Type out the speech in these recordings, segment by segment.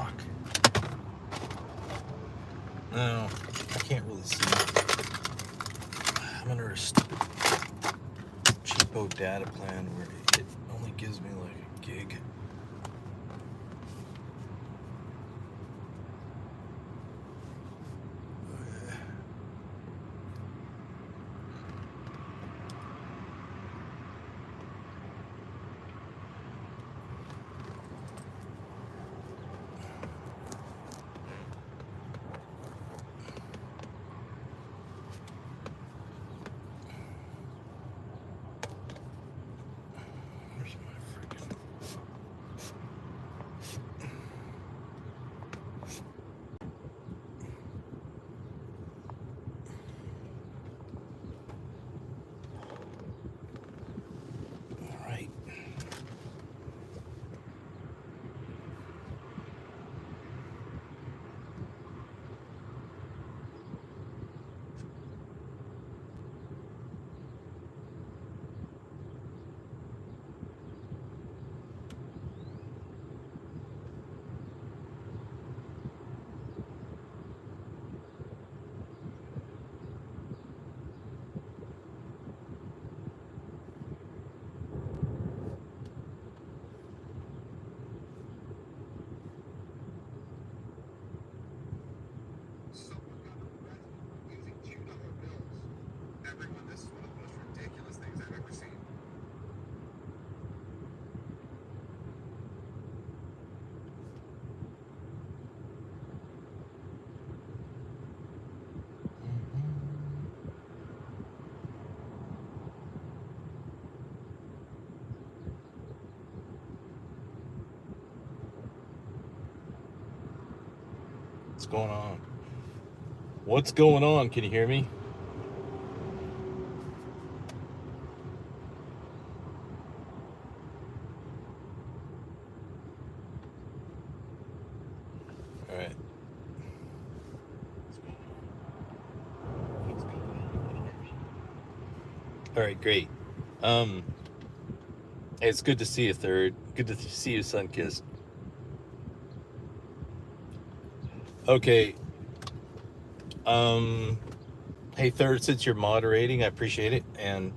Fuck. No, I can't really see. I'm under a stupid cheapo data plan where it only gives me like a gig. What's going on? What's going on? Can you hear me? All right. All right, great. It's good to see you, Third. Good to see you, Sunkissed. Okay. Hey, Third, since you're moderating, I appreciate it. And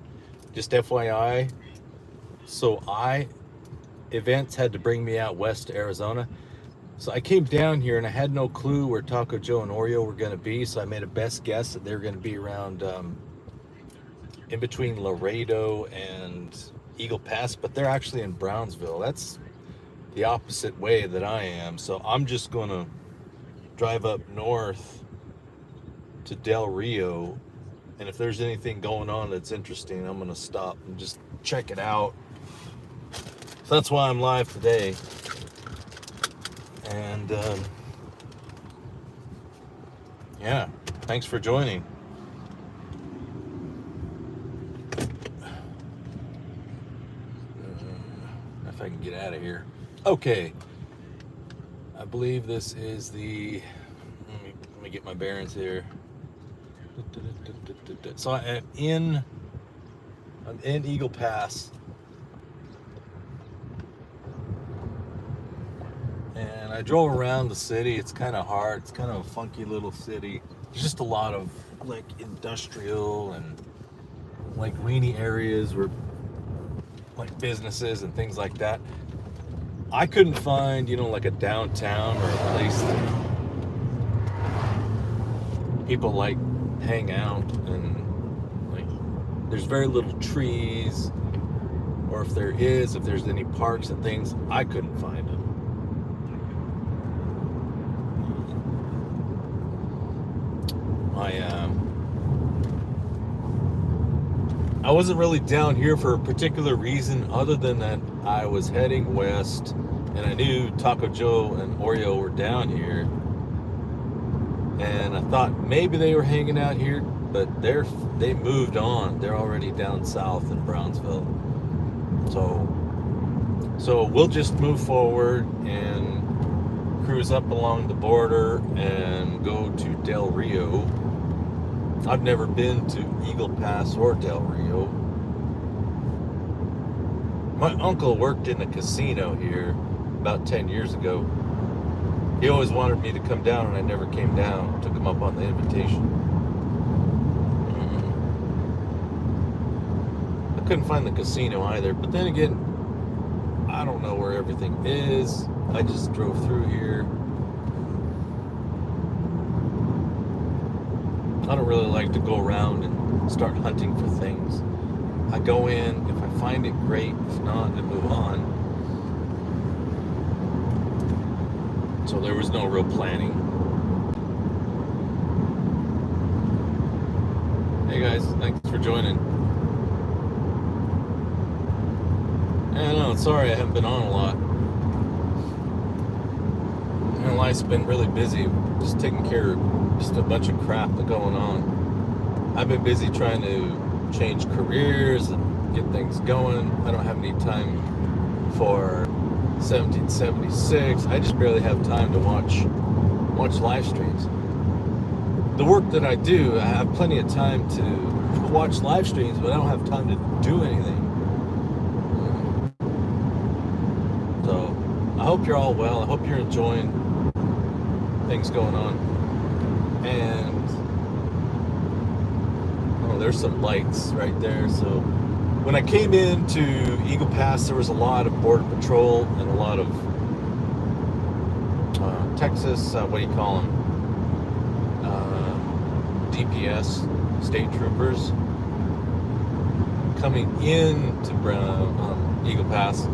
just FYI, so events had to bring me out west to Arizona. So I came down here and I had no clue where Taco Joe and Oreo were going to be. So I made a best guess that they were going to be around in between Laredo and Eagle Pass, but they're actually in Brownsville. That's the opposite way that I am. So I'm just going to drive up north to Del Rio. And if there's anything going on that's interesting, I'm going to stop and just check it out. So that's why I'm live today. And yeah, thanks for joining. If I can get out of here. Okay. I believe this is the, let me get my bearings here. So I'm in Eagle Pass. And I drove around the city. It's kind of hard. It's kind of a funky little city. There's just a lot of like industrial and like rainy areas where like businesses and things like that. I couldn't find, like a downtown or a place that people like hang out, and like there's very little trees, or if there's any parks and things, I couldn't find them. I wasn't really down here for a particular reason other than that I was heading west and I knew Taco Joe and Oreo were down here, and I thought maybe they were hanging out here, but they moved on. They're already down south in Brownsville. So we'll just move forward and cruise up along the border and go to Del Rio. I've never been to Eagle Pass or Del Rio. My uncle worked in a casino here about 10 years ago. He always wanted me to come down, and I never came down. Took him up on the invitation. I couldn't find the casino either. But then again, I don't know where everything is. I just drove through here. I don't really like to go around and start hunting for things. I go in, if I find it, great. If not, I move on. So there was no real planning. Hey guys, thanks for joining. I know, sorry I haven't been on a lot. My life's been really busy, just taking care of just a bunch of crap that's going on. I've been busy trying to change careers and get things going. I don't have any time for 1776. I just barely have time to watch live streams. The work that I do, I have plenty of time to watch live streams, but I don't have time to do anything. So I hope you're all well. I hope you're enjoying things going on. And oh, there's some lights right there. So when I came into Eagle Pass, there was a lot of Border Patrol and a lot of Texas, what do you call them? DPS, state troopers, coming into Eagle Pass.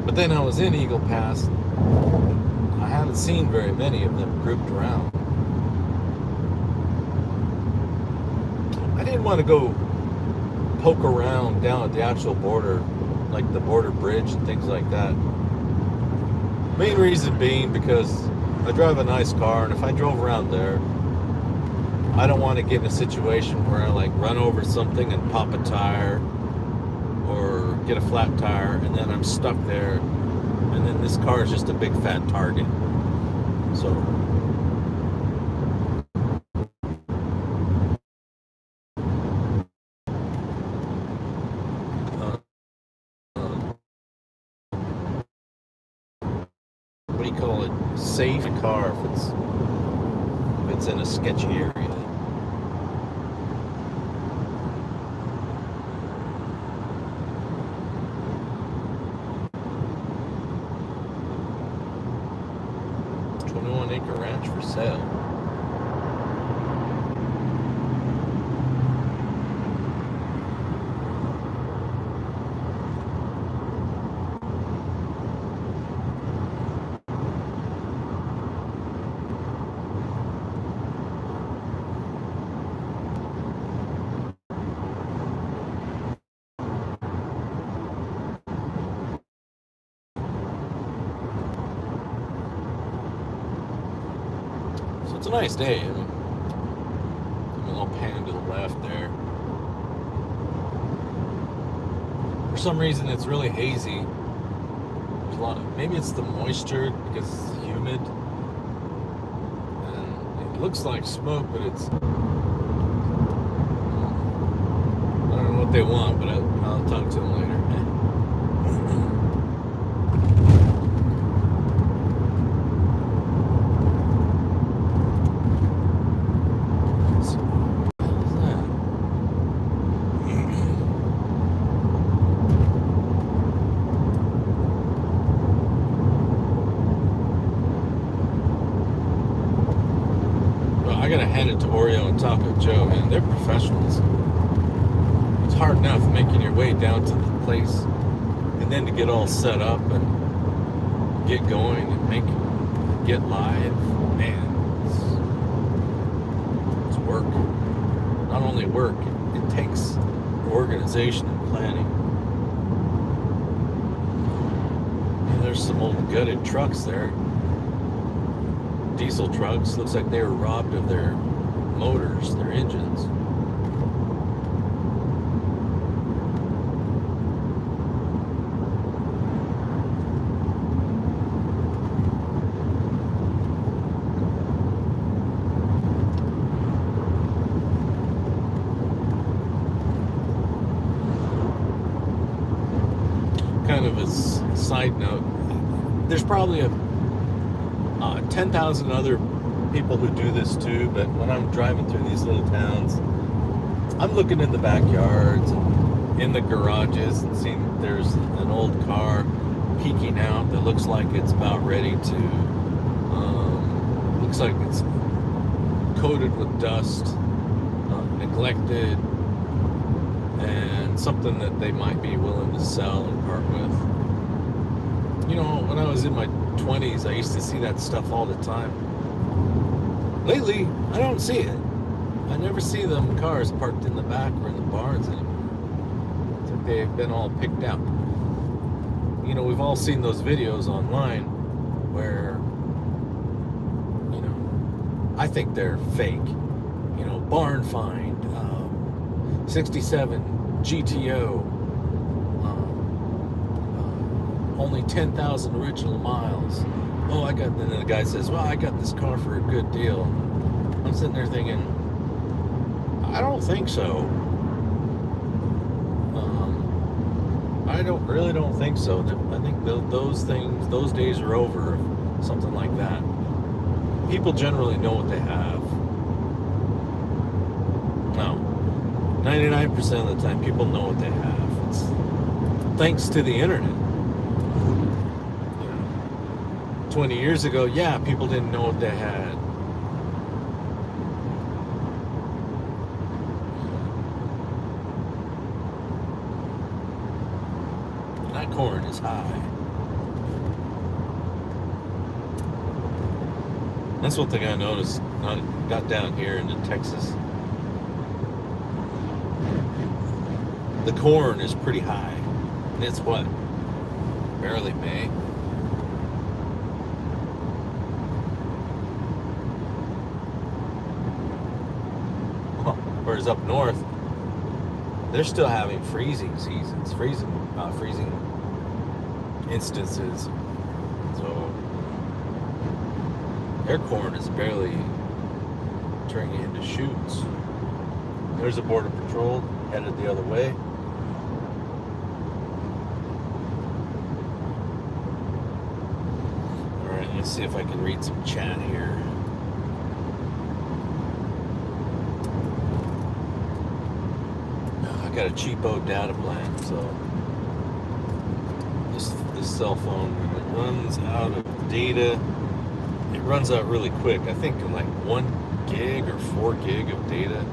But then I was in Eagle Pass, I haven't seen very many of them grouped around. I didn't want to go poke around down at the actual border, like the border bridge and things like that. Main reason being because I drive a nice car, and if I drove around there, I don't want to get in a situation where I like run over something and pop a tire or get a flat tire, and then I'm stuck there, and then this car is just a big fat target. So what do you call it? Safe car if it's in a sketchy area. Acre ranch for sale. It's a nice day. I mean, I'm a little pan to the left there. For some reason, it's really hazy. There's a lot of, maybe it's the moisture because it's humid, and it looks like smoke, but it's, I don't know what they want, but I'll talk to them later. I gotta hand it to Oreo and Taco Joe, man. They're professionals. It's hard enough making your way down to the place, and then to get all set up and get going and get live. Man, it's work. Not only work, it takes organization and planning. And there's some old gutted trucks there. Diesel trucks. Looks like they were robbed of their motors, their engines. Kind of a side note, there's probably 10,000 other people who do this too, but when I'm driving through these little towns, I'm looking in the backyards and in the garages and seeing there's an old car peeking out that looks like it's about ready to, looks like it's coated with dust, neglected, and something that they might be willing to sell and part with. You know, when I was in my 20s, I used to see that stuff all the time. Lately, I don't see it. I never see them cars parked in the back or in the barns anymore. It's like they've been all picked out. You know, we've all seen those videos online where, you know, I think they're fake. You know, barn find, 67 GTO, only 10,000 original miles. Oh, and then the guy says, well, I got this car for a good deal. I'm sitting there thinking, I don't think so. I really don't think so. I think those days are over, something like that. People generally know what they have. No. 99% of the time, people know what they have. It's thanks to the internet. 20 years ago, yeah, people didn't know what they had. That corn is high. That's one thing I noticed when I got down here into Texas. The corn is pretty high. And it's what? Barely May. Whereas up north, they're still having freezing seasons, freezing instances. So their corn is barely turning into shoots. There's a border patrol headed the other way. All right, let's see if I can read some chat here. I got a cheapo data plan, so this cell phone, when it runs out of data, it runs out really quick. I think in like 1 gig or 4 gig of data.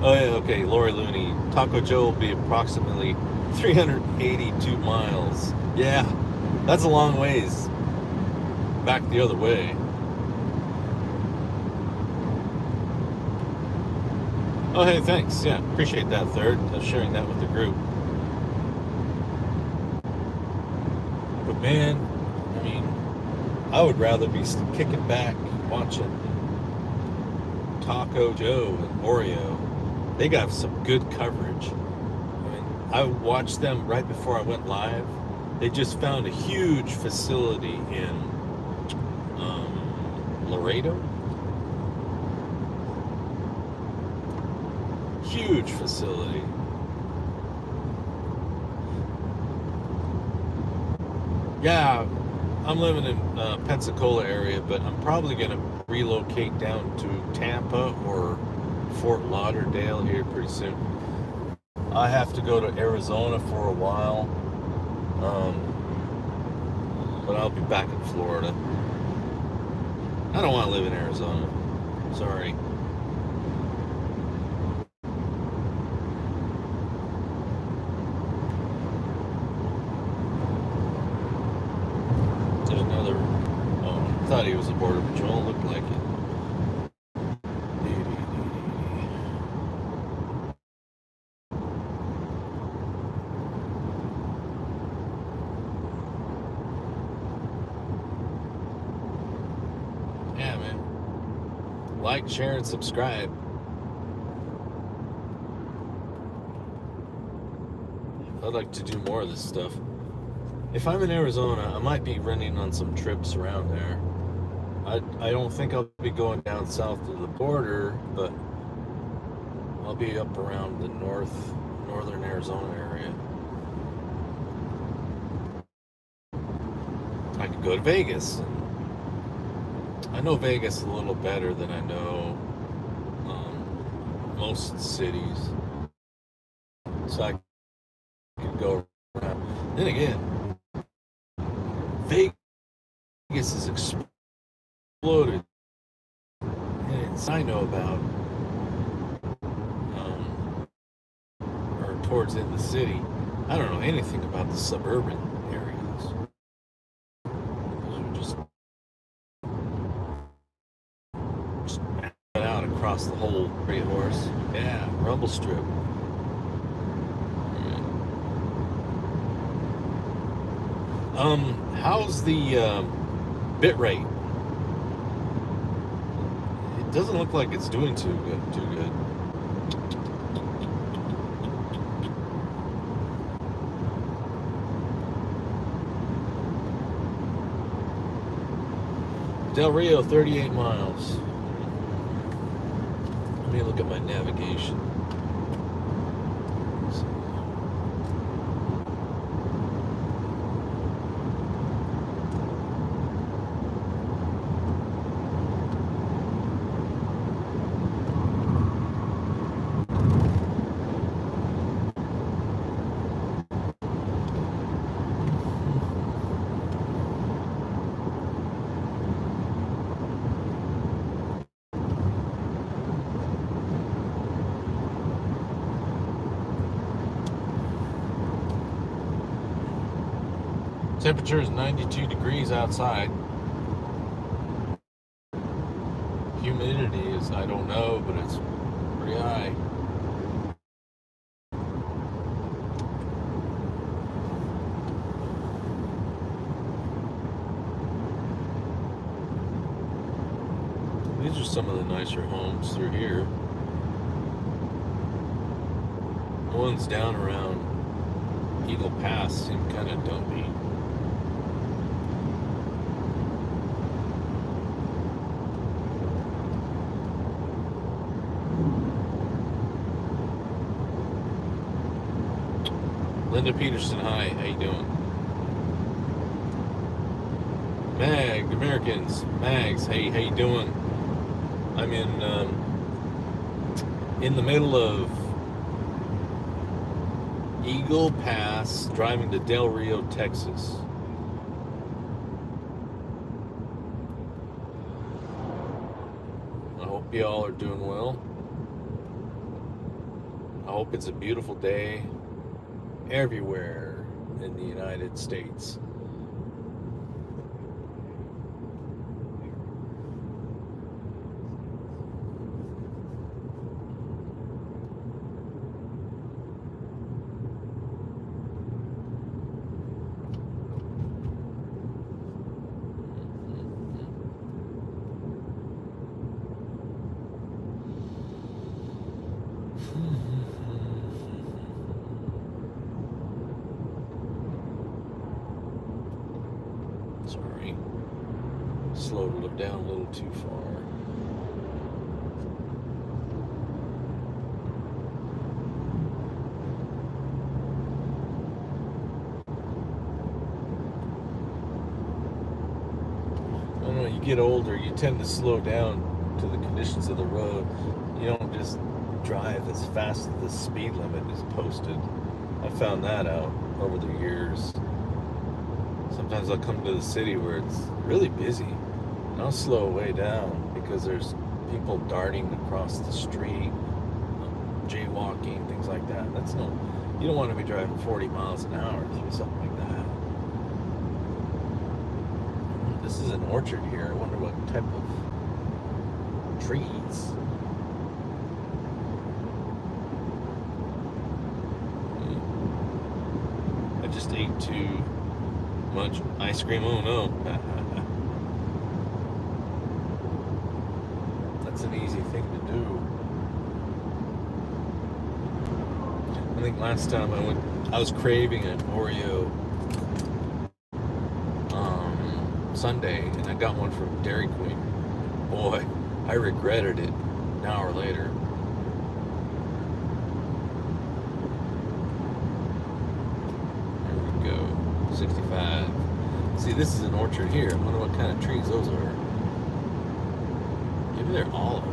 Oh yeah, okay, Lori Looney. Taco Joe will be approximately 382 miles. Yeah, that's a long ways back the other way. Oh hey, thanks. Yeah, appreciate that, Third, sharing that with the group. But man, I mean, I would rather be kicking back watching Taco Joe and Oreo. They got some good coverage. I mean, I watched them right before I went live. They just found a huge facility in Laredo. Huge facility. Yeah, I'm living in Pensacola area, but I'm probably going to relocate down to Tampa or Fort Lauderdale here pretty soon. I have to go to Arizona for a while, but I'll be back in Florida. I don't want to live in Arizona. Sorry. There's another. Oh, I thought he was a border patrol. Looked like it. Yeah, man. Like, share, and subscribe. I'd like to do more of this stuff. If I'm in Arizona, I might be running on some trips around there. I don't think I'll be going down south to the border, but I'll be up around the northern Arizona area. I could go to Vegas. I know Vegas a little better than I know most cities, so I could go around. Then again, Vegas is exploded, and it's I know about, or towards in the city. I don't know anything about the suburban areas. Those are just out across the whole Rio Horse. Yeah, rumble strip. How's the bit rate? It doesn't look like it's doing too good. Del Rio, 38 miles. Let me look at my navigation. Temperature is 92 degrees outside. Humidity is, I don't know, but it's pretty high. These are some of the nicer homes through here. Ones down around Eagle Pass seem kind of dumpy. Linda Peterson, hi, how you doing? Mag, Americans, Mags, hey, how you doing? I'm in the middle of Eagle Pass, driving to Del Rio, Texas. I hope y'all are doing well. I hope it's a beautiful day everywhere in the United States. Sorry, slowed it down a little too far. I don't know, you get older, you tend to slow down to the conditions of the road. You don't just drive as fast as the speed limit is posted. I found that out over the years. Sometimes I'll come to the city where it's really busy, and I'll slow way down because there's people darting across the street, jaywalking, things like that. You don't want to be driving 40 miles an hour through something like that. This is an orchard here. I wonder what type of trees. I just ate too much ice cream. Oh no. That's an easy thing to do. I think last time I was craving an Oreo sundae, and I got one from Dairy Queen. Boy, I regretted it an hour later. There we go. 65. See, this is an orchard here. I wonder what kind of trees those are. Maybe they're olive.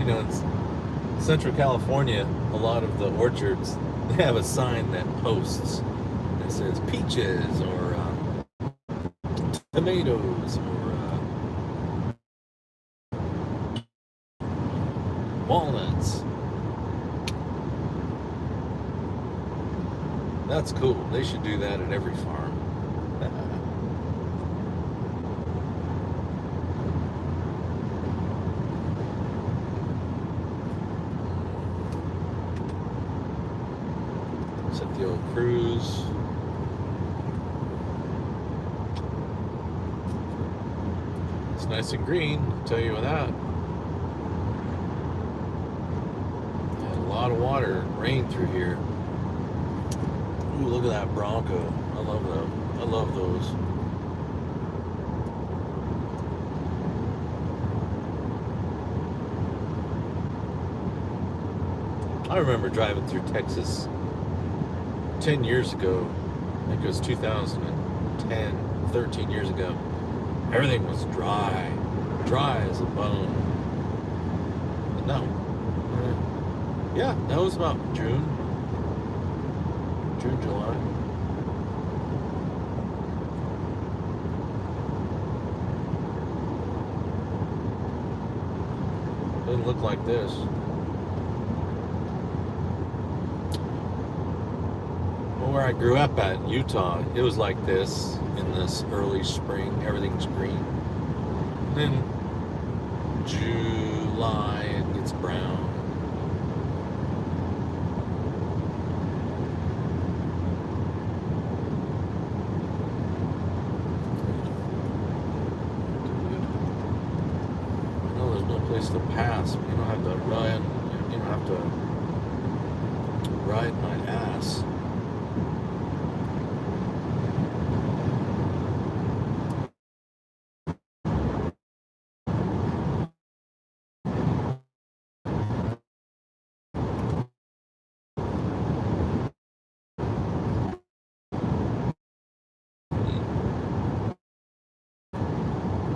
You know, in Central California, a lot of the orchards, they have a sign that posts that says peaches or tomatoes or walnuts. That's cool. They should do that at every farm. Set the old cruise. It's nice and green, I'll tell you that. Had a lot of water, rain through here. Ooh, look at that Bronco. I love them. I love those. I remember driving through Texas 10 years ago. I think it was 2010, 13 years ago. Everything was dry as a bone. But no. Yeah, that was about June, July. Didn't look like this. Well, where I grew up at, Utah, it was like this in this early spring. Everything's green. And then July, it gets brown. Place to pass. You don't have to run. You don't have to ride my ass.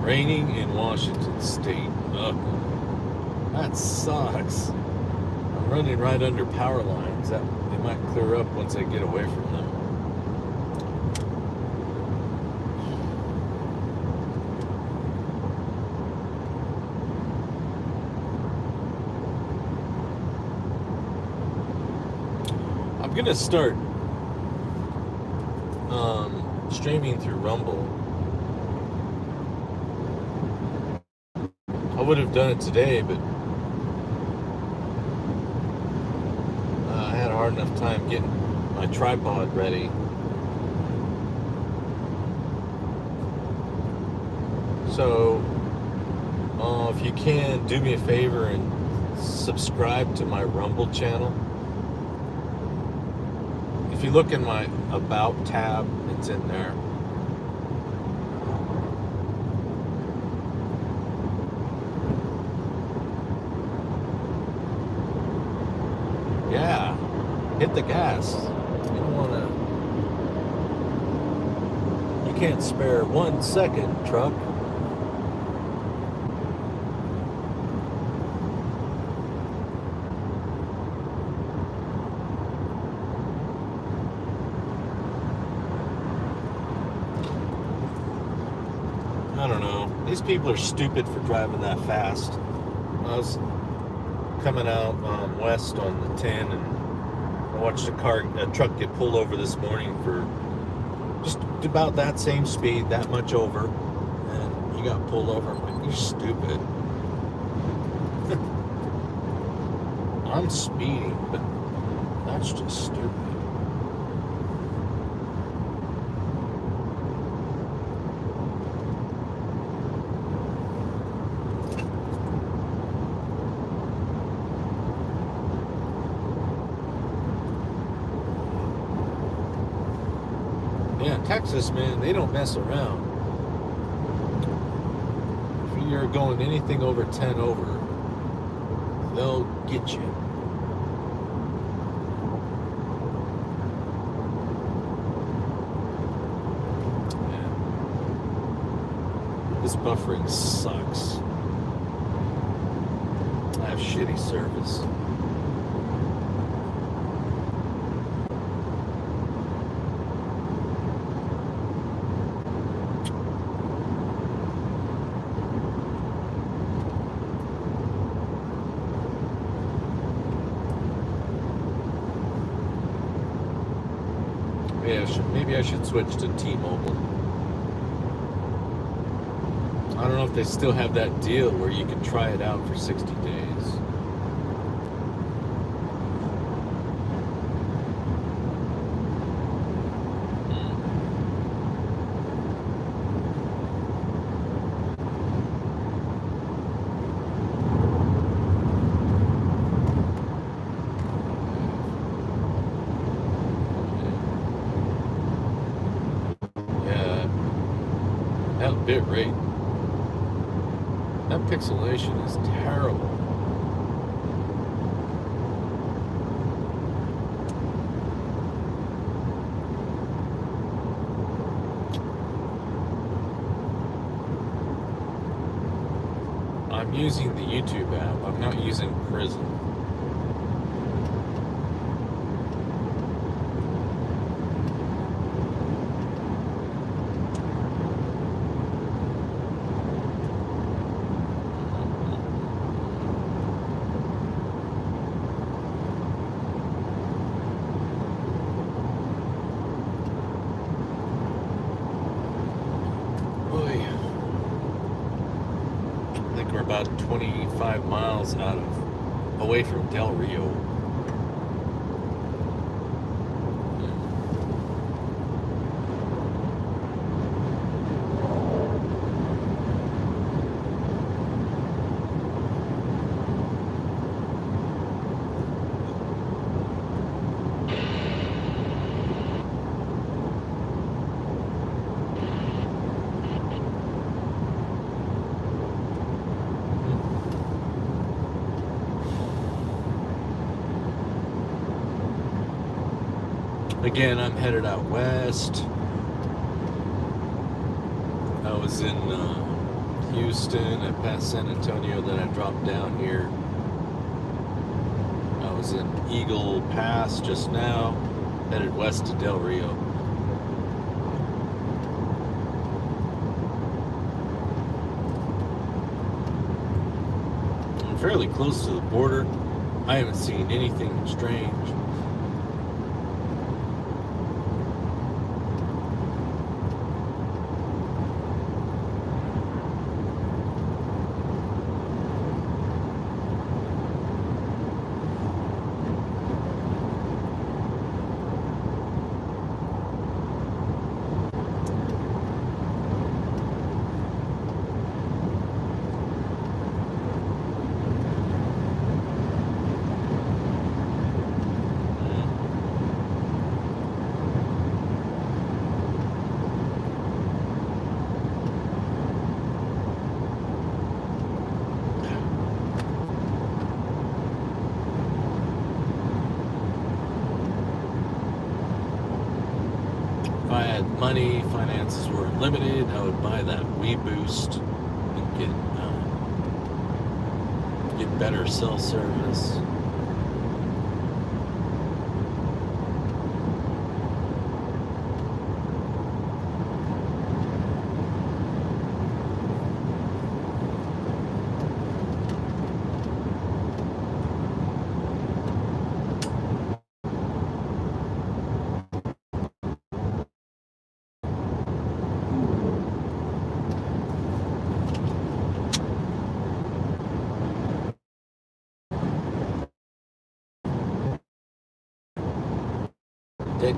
Raining in Washington State. Ugh. That sucks. I'm running right under power lines. That they might clear up once I get away from them. I'm gonna start streaming through Rumble. I would have done it today, but I had a hard enough time getting my tripod ready. So, if you can, do me a favor and subscribe to my Rumble channel. If you look in my About tab, it's in there. Yeah, hit the gas. You don't want to. You can't spare 1 second, truck. I don't know. These people are stupid for driving that fast. I was coming out west on the 10 and I watched a truck get pulled over this morning for just about that same speed, that much over, and he got pulled over. I'm like, you're stupid. I'm speeding, but that's just stupid. Yeah, Texas, man, they don't mess around. If you're going anything over 10 over, they'll get you. Yeah. This buffering sucks. I have shitty service. Maybe I should switch to T-Mobile. I don't know if they still have that deal where you can try it out for 60 days. That bit rate, that pixelation is terrible. I'm using the YouTube app. I'm not using Prism. We're about 25 miles away from Del Rio. Again, I'm headed out west. I was in Houston, I passed San Antonio, then I dropped down here. I was in Eagle Pass just now, headed west to Del Rio. I'm fairly close to the border. I haven't seen anything strange. If I had money, finances were limited, I would buy that WeBoost and get better cell service. That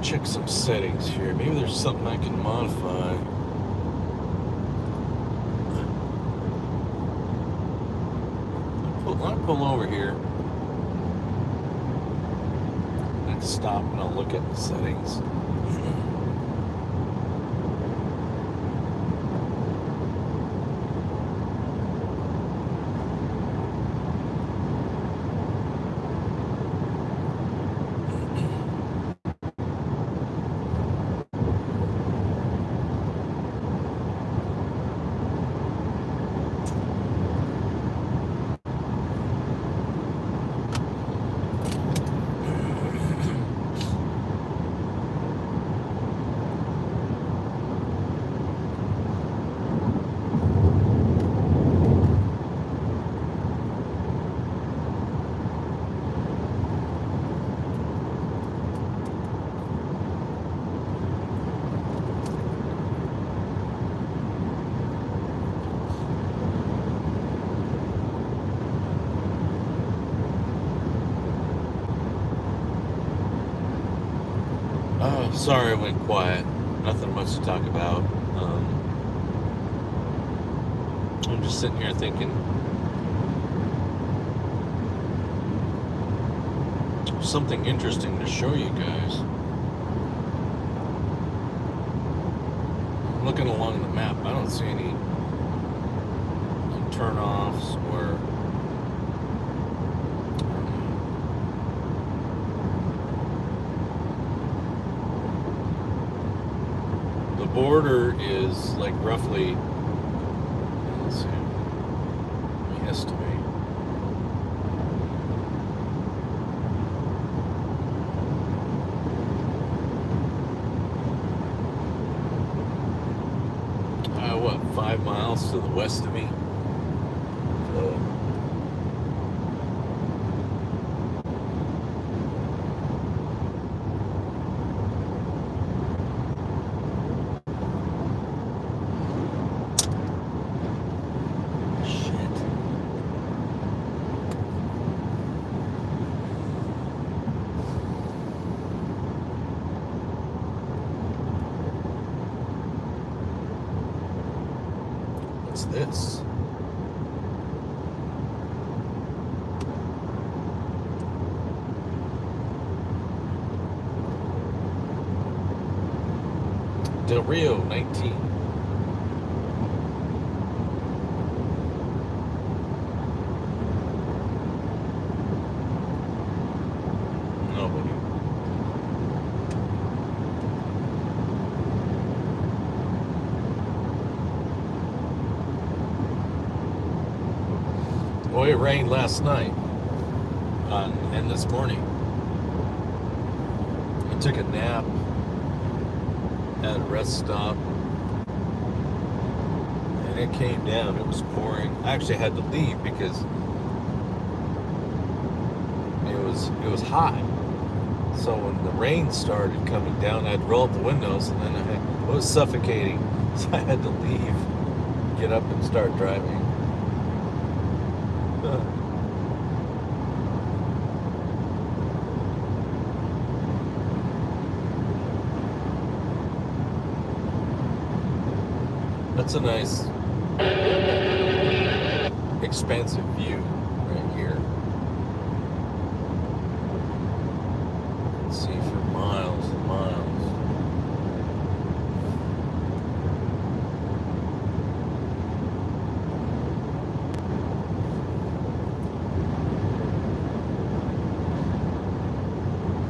check some settings here. Maybe there's something I can modify. I'll pull over here and stop and I'll look at the settings. Sorry I went quiet. Nothing much to talk about. I'm just sitting here thinking something interesting to show you guys. I'm looking along the map. I don't see any turn-offs or border is like roughly, let's see, let me estimate. What, 5 miles to the west of me? What's this? Del Rio 19. Nobody. Well, it rained last night and this morning. I took a nap at a rest stop and it came down. It was pouring. I actually had to leave because it was hot. So when the rain started coming down, I'd roll up the windows and then it was suffocating. So I had to leave, get up and start driving. That's a nice expansive view right here. You can see for miles and miles.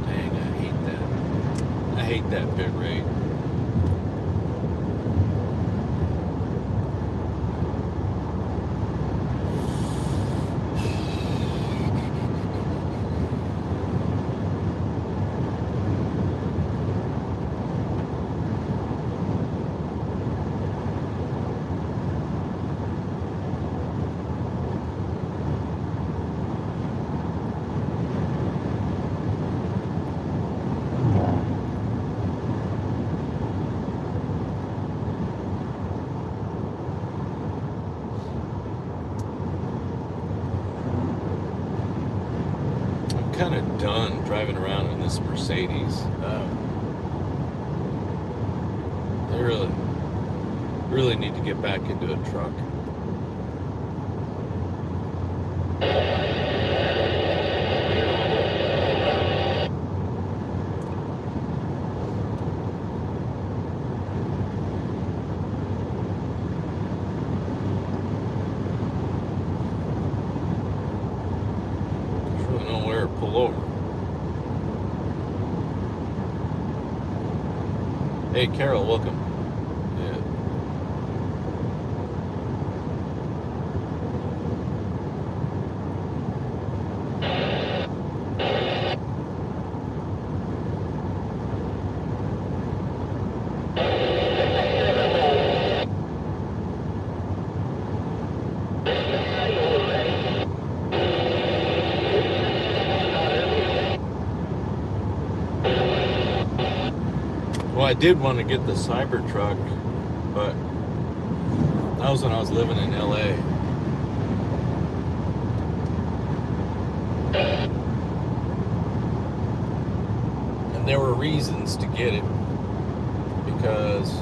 Dang, I hate that. I hate that bit rate. Kind of done driving around in this Mercedes. really need to get back into a truck. There's really nowhere to pull over. Hey, Carol, welcome. Yeah. Well, I did want to get the Cybertruck, but that was when I was living in LA. And there were reasons to get it, because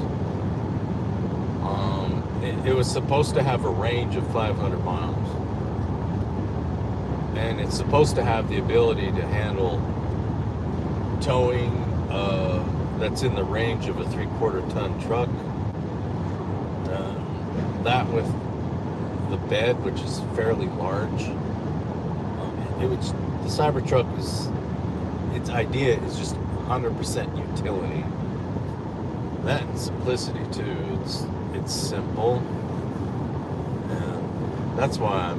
it was supposed to have a range of 500 miles. And it's supposed to have the ability to handle towing that's in the range of a 3/4 ton truck. That with the bed, which is fairly large. The Cybertruck its idea is just 100% utility. That and simplicity too. It's simple, and that's why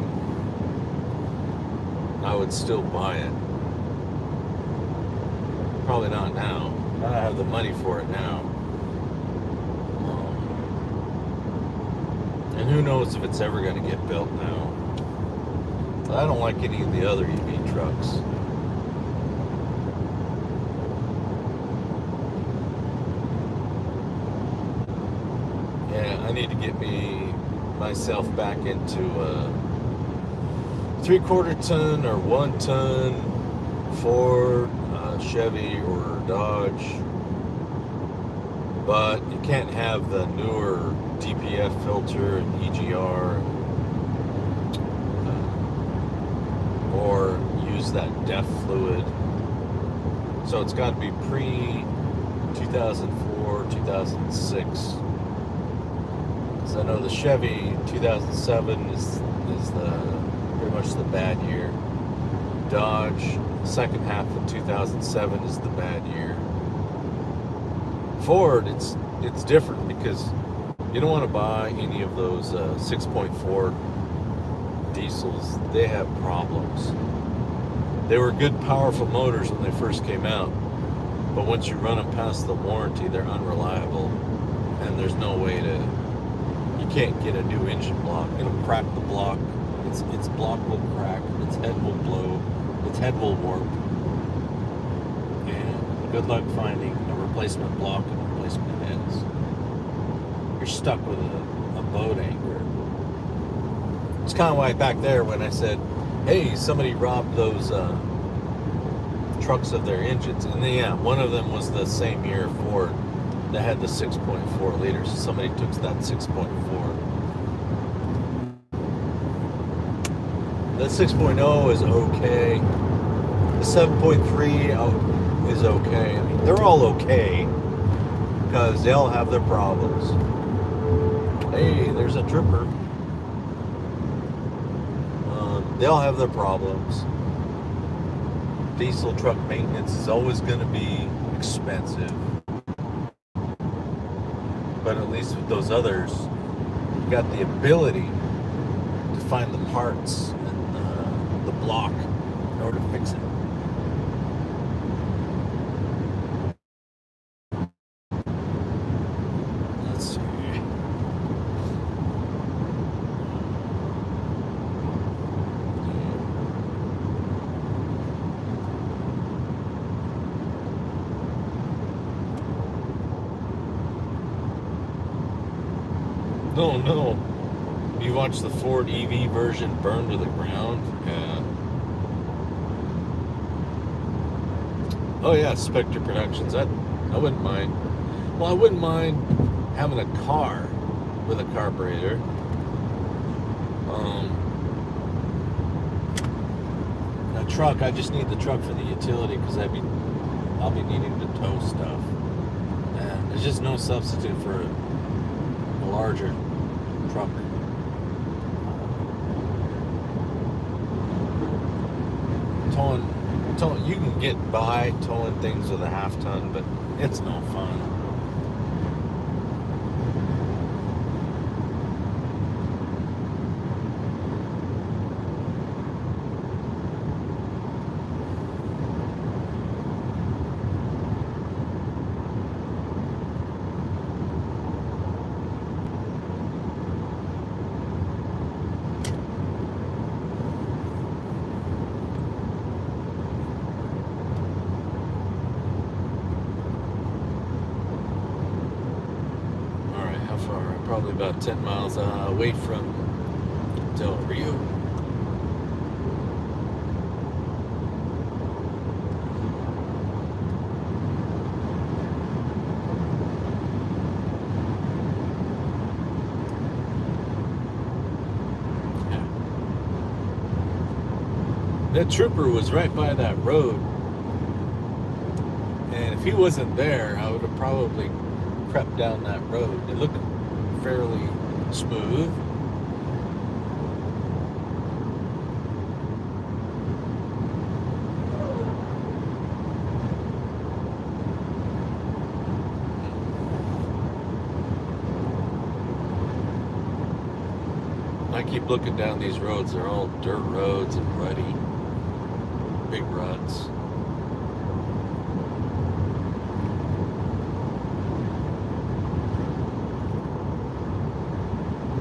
I would still buy it. Probably not now. I don't have the money for it now. And who knows if it's ever going to get built now. I don't like any of the other EV trucks. Yeah, I need to get myself back into a 3/4 ton or 1 ton Ford, Chevy, or Dodge. But you can't have the newer DPF filter and EGR, or use that DEF fluid. So it's got to be pre 2004, 2006. Because I know the Chevy 2007 is pretty much the bad year. Dodge, second half of 2007 is the bad year. Ford, it's different, because you don't want to buy any of those 6.4 diesels. They have problems. They were good, powerful motors when they first came out, but once you run them past the warranty, they're unreliable, and there's no way you can't get a new engine block. It'll crack the block. Its block will crack. Its head will blow. Its head will warp. And good luck finding a replacement block and replacement heads. You're stuck with a boat anchor. It's kind of why back there when I said, hey, somebody robbed those trucks of their engines. And then, yeah, one of them was the same year Ford that had the 6.4 liters. Somebody took that 6.4. The 6.0 is okay. The 7.3 is okay. I mean, they're all okay, because they all have their problems. Hey, there's a tripper. They all have their problems. Diesel truck maintenance is always going to be expensive. But at least with those others, you got the ability to find the parts and the block in order to fix it. Let's see. No. You watch the Ford EV version burn to the ground? Yeah. Oh yeah, Spectre Productions. I wouldn't mind. Well, I wouldn't mind having a car with a carburetor. And a truck, I just need the truck for the utility because I'll be needing to tow stuff. And there's just no substitute for a larger truck. Towing, you can get by towing things with a half ton, but it's no fun. Probably about 10 miles away from Del Rio. Yeah. That trooper was right by that road, and if he wasn't there, I would have probably crept down that road. It looked fairly smooth. I keep looking down these roads, they're all dirt roads and rutty, big ruts.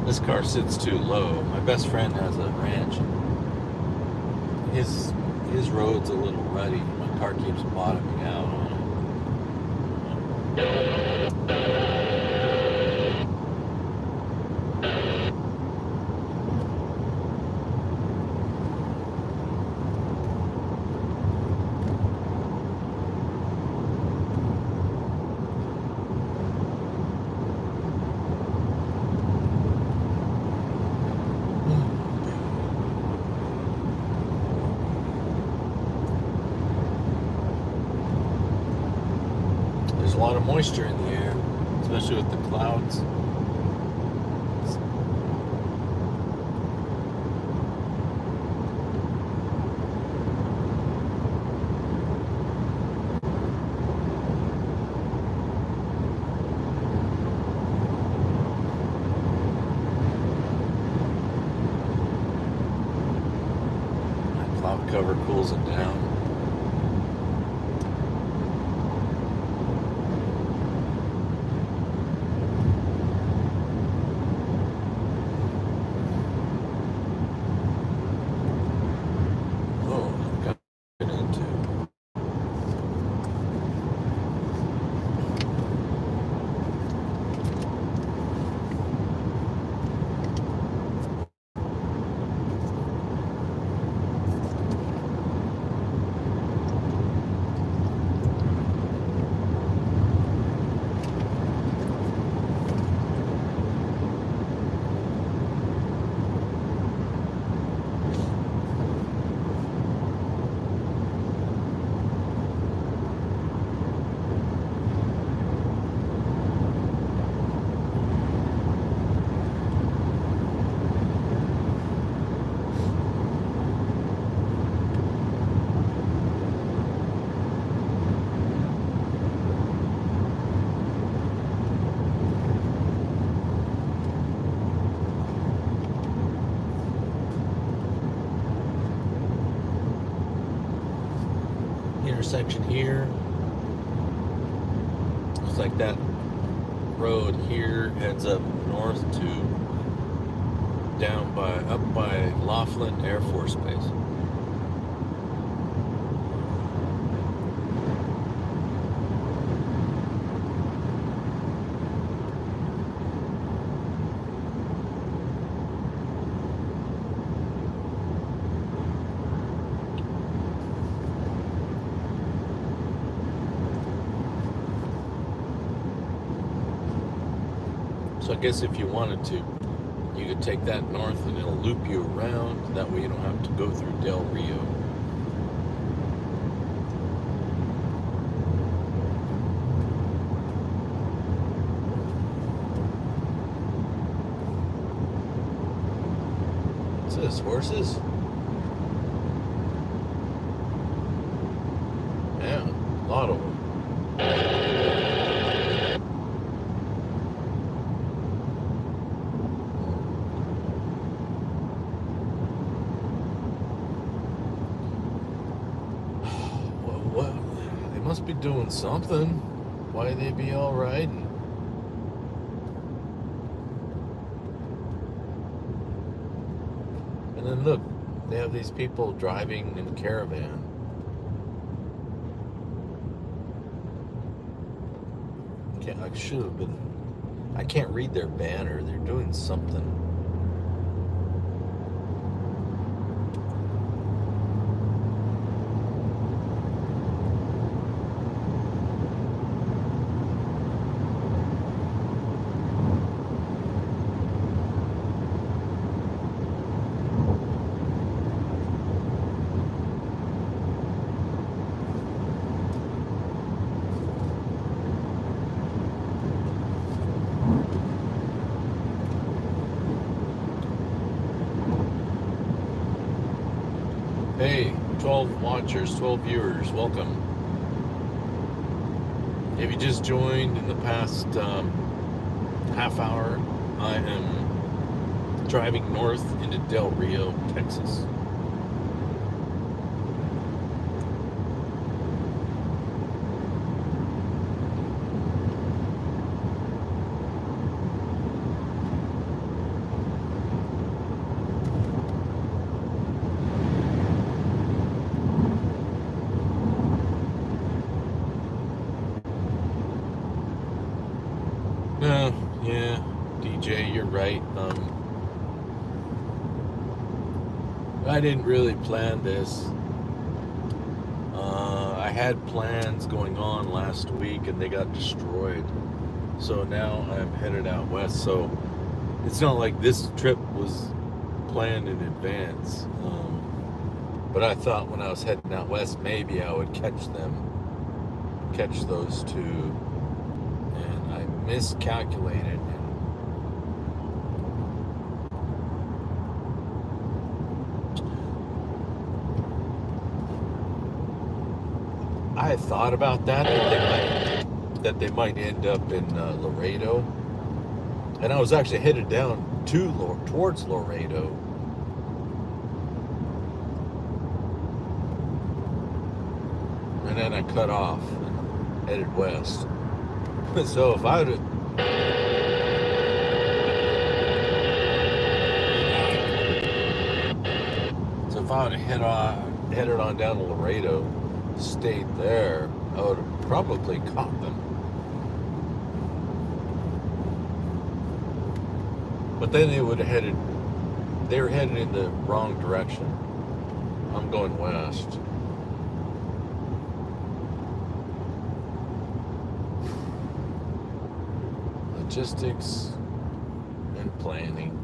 This car sits too low. My best friend has a ranch. His road's a little rutty. My car keeps bottoming out on it. There's a lot of moisture in the air, especially with the clouds. That cloud cover cools it down. Intersection here. Looks like that road here heads up north to up by Laughlin Air Force Base. So I guess if you wanted to, you could take that north and it'll loop you around. That way you don't have to go through Del Rio. What's this, horses? Yeah, a lot of them. What? They must be doing something. Why they be all riding? And then look, they have these people driving in a caravan. I should have been. I can't read their banner. They're doing something. Hey, 12 watchers, 12 viewers, welcome. If you just joined in the past half hour, I am driving north into Del Rio, Texas. Yeah, DJ, you're right. I didn't really plan this. I had plans going on last week and they got destroyed. So now I'm headed out west. So it's not like this trip was planned in advance. But I thought when I was heading out west, maybe I would catch those two. And I miscalculated. I had thought about that they might end up in Laredo, and I was actually headed down towards Laredo. And then I cut off and headed west. So if I would have headed on down to Laredo, stayed there, I would have probably caught them. But then they were headed in the wrong direction. I'm going west. Logistics and planning.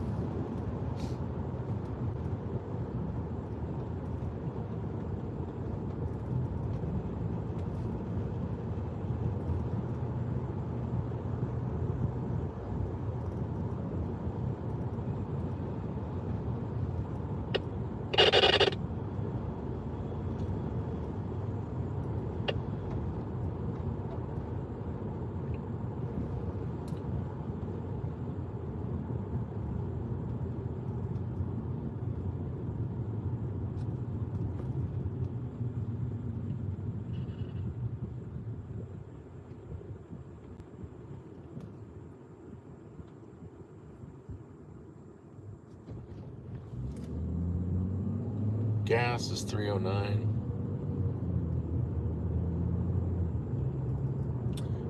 Gas is $3.09.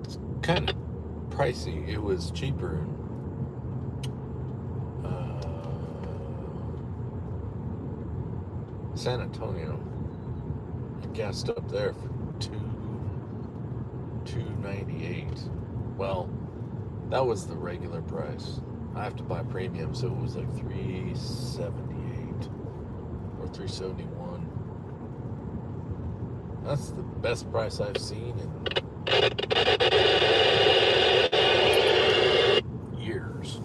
It's kind of pricey. It was cheaper in San Antonio. I gassed up there for $2.98. Well, That was the regular price. I have to buy premium, so it was like $378 or $371. That's the best price I've seen in years.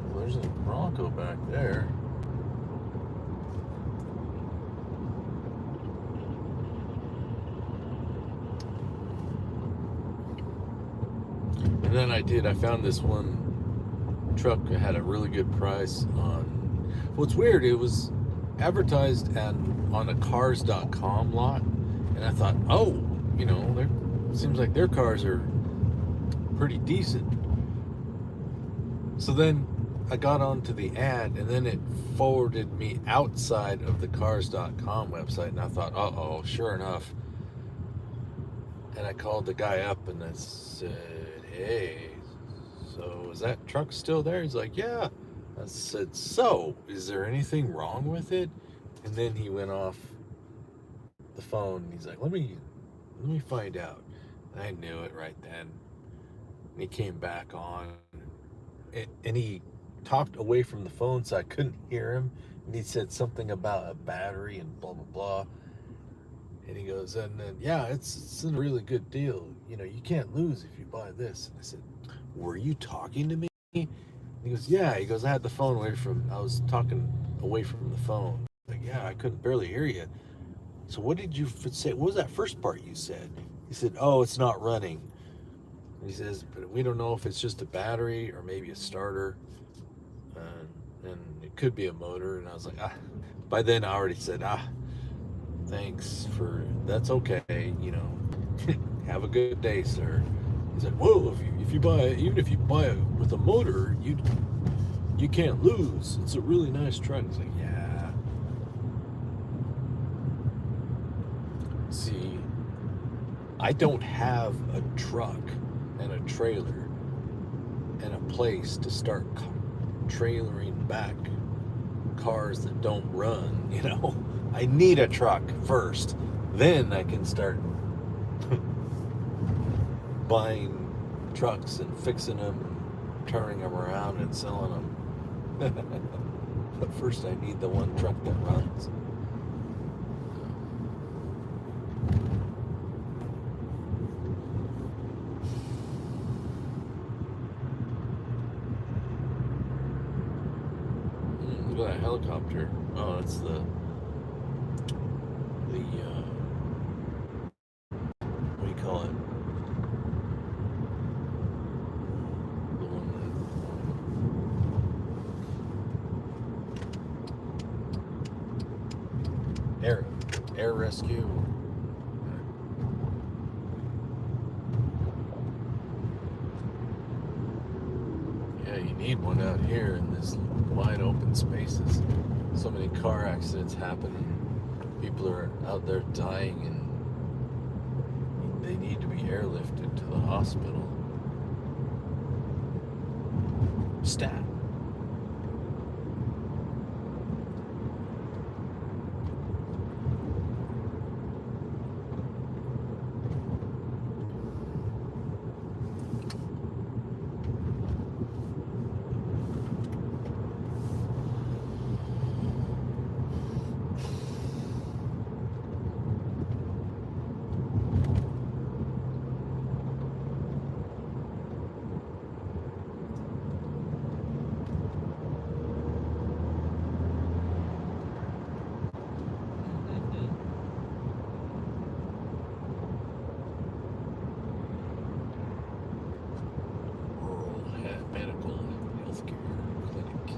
Well, there's a Bronco back there. And then I found this one truck that had a really good price on. What's weird, it was advertised on a cars.com lot, and I thought, oh, there seems like their cars are pretty decent. So then I got onto the ad, and then it forwarded me outside of the cars.com website, and I thought, uh-oh, sure enough. And I called the guy up and I said, hey, so is that truck still there? He's like, yeah. I said, so is there anything wrong with it? And then he went off the phone and he's like, let me find out. And I knew it right then. And he came back on and he talked away from the phone so I couldn't hear him. And he said something about a battery and blah, blah, blah. And he goes, and then, yeah, it's a really good deal. You can't lose if you buy this. And I said, were you talking to me? And he goes, yeah. He goes, I had the phone I was talking away from the phone. Like, yeah, I couldn't barely hear you. So what did you say? What was that first part you said? He said, oh, it's not running. And he says, but we don't know if it's just a battery or maybe a starter. And it could be a motor. And I was like, by then I already said, thanks that's okay, have a good day, sir. He said, whoa, even if you buy it with a motor, you can't lose. It's a really nice truck. He's like, yeah. See, I don't have a truck and a trailer and a place to start trailering back cars that don't run. I need a truck first, then I can start buying trucks and fixing them and turning them around and selling them. But first I need the one truck that runs. Look at that helicopter. Oh, it's the what do you call it? The one that air rescue. Yeah, you need one out here in this wide open spaces. So many car accidents happen and people are out there dying and they need to be airlifted to the hospital. Stat. Medical healthcare clinic.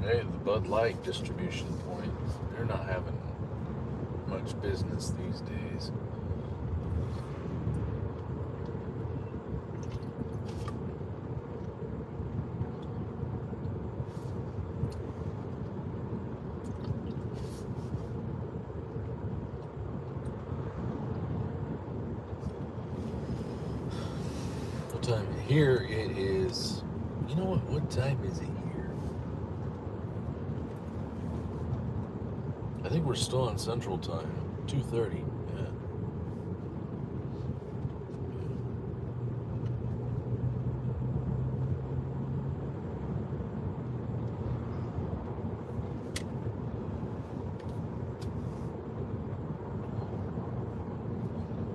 Hey, the Bud Light distribution point, they're not having much business these days. time here it is. You know what? What time is it here? I think we're still on Central Time. 2:30. Yeah.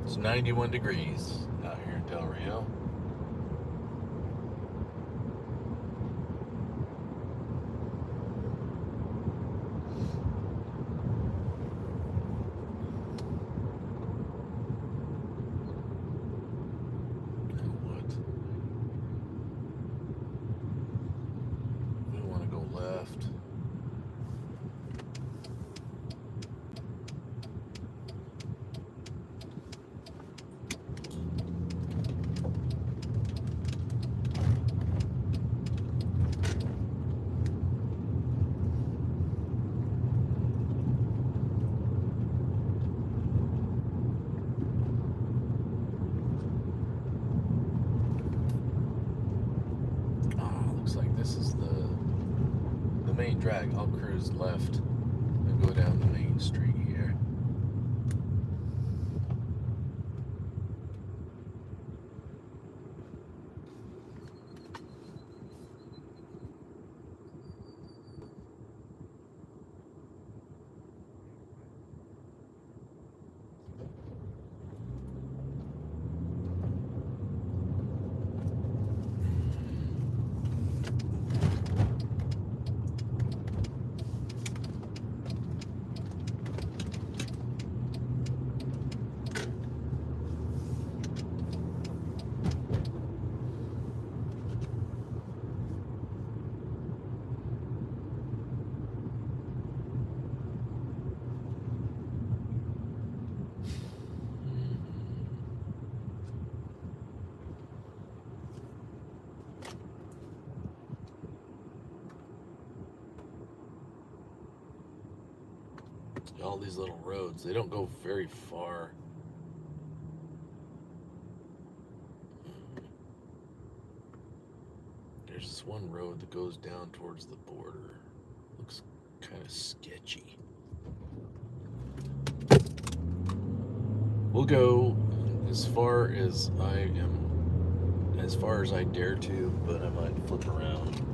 It's 91 degrees out here in Del Rio. We want to go left. Looks like this is the main drag. I'll cruise left and go down the main street here. All these little roads, they don't go very far. There's this one road that goes down towards the border. Looks kind of sketchy. We'll go as far as I dare to, but I might flip around.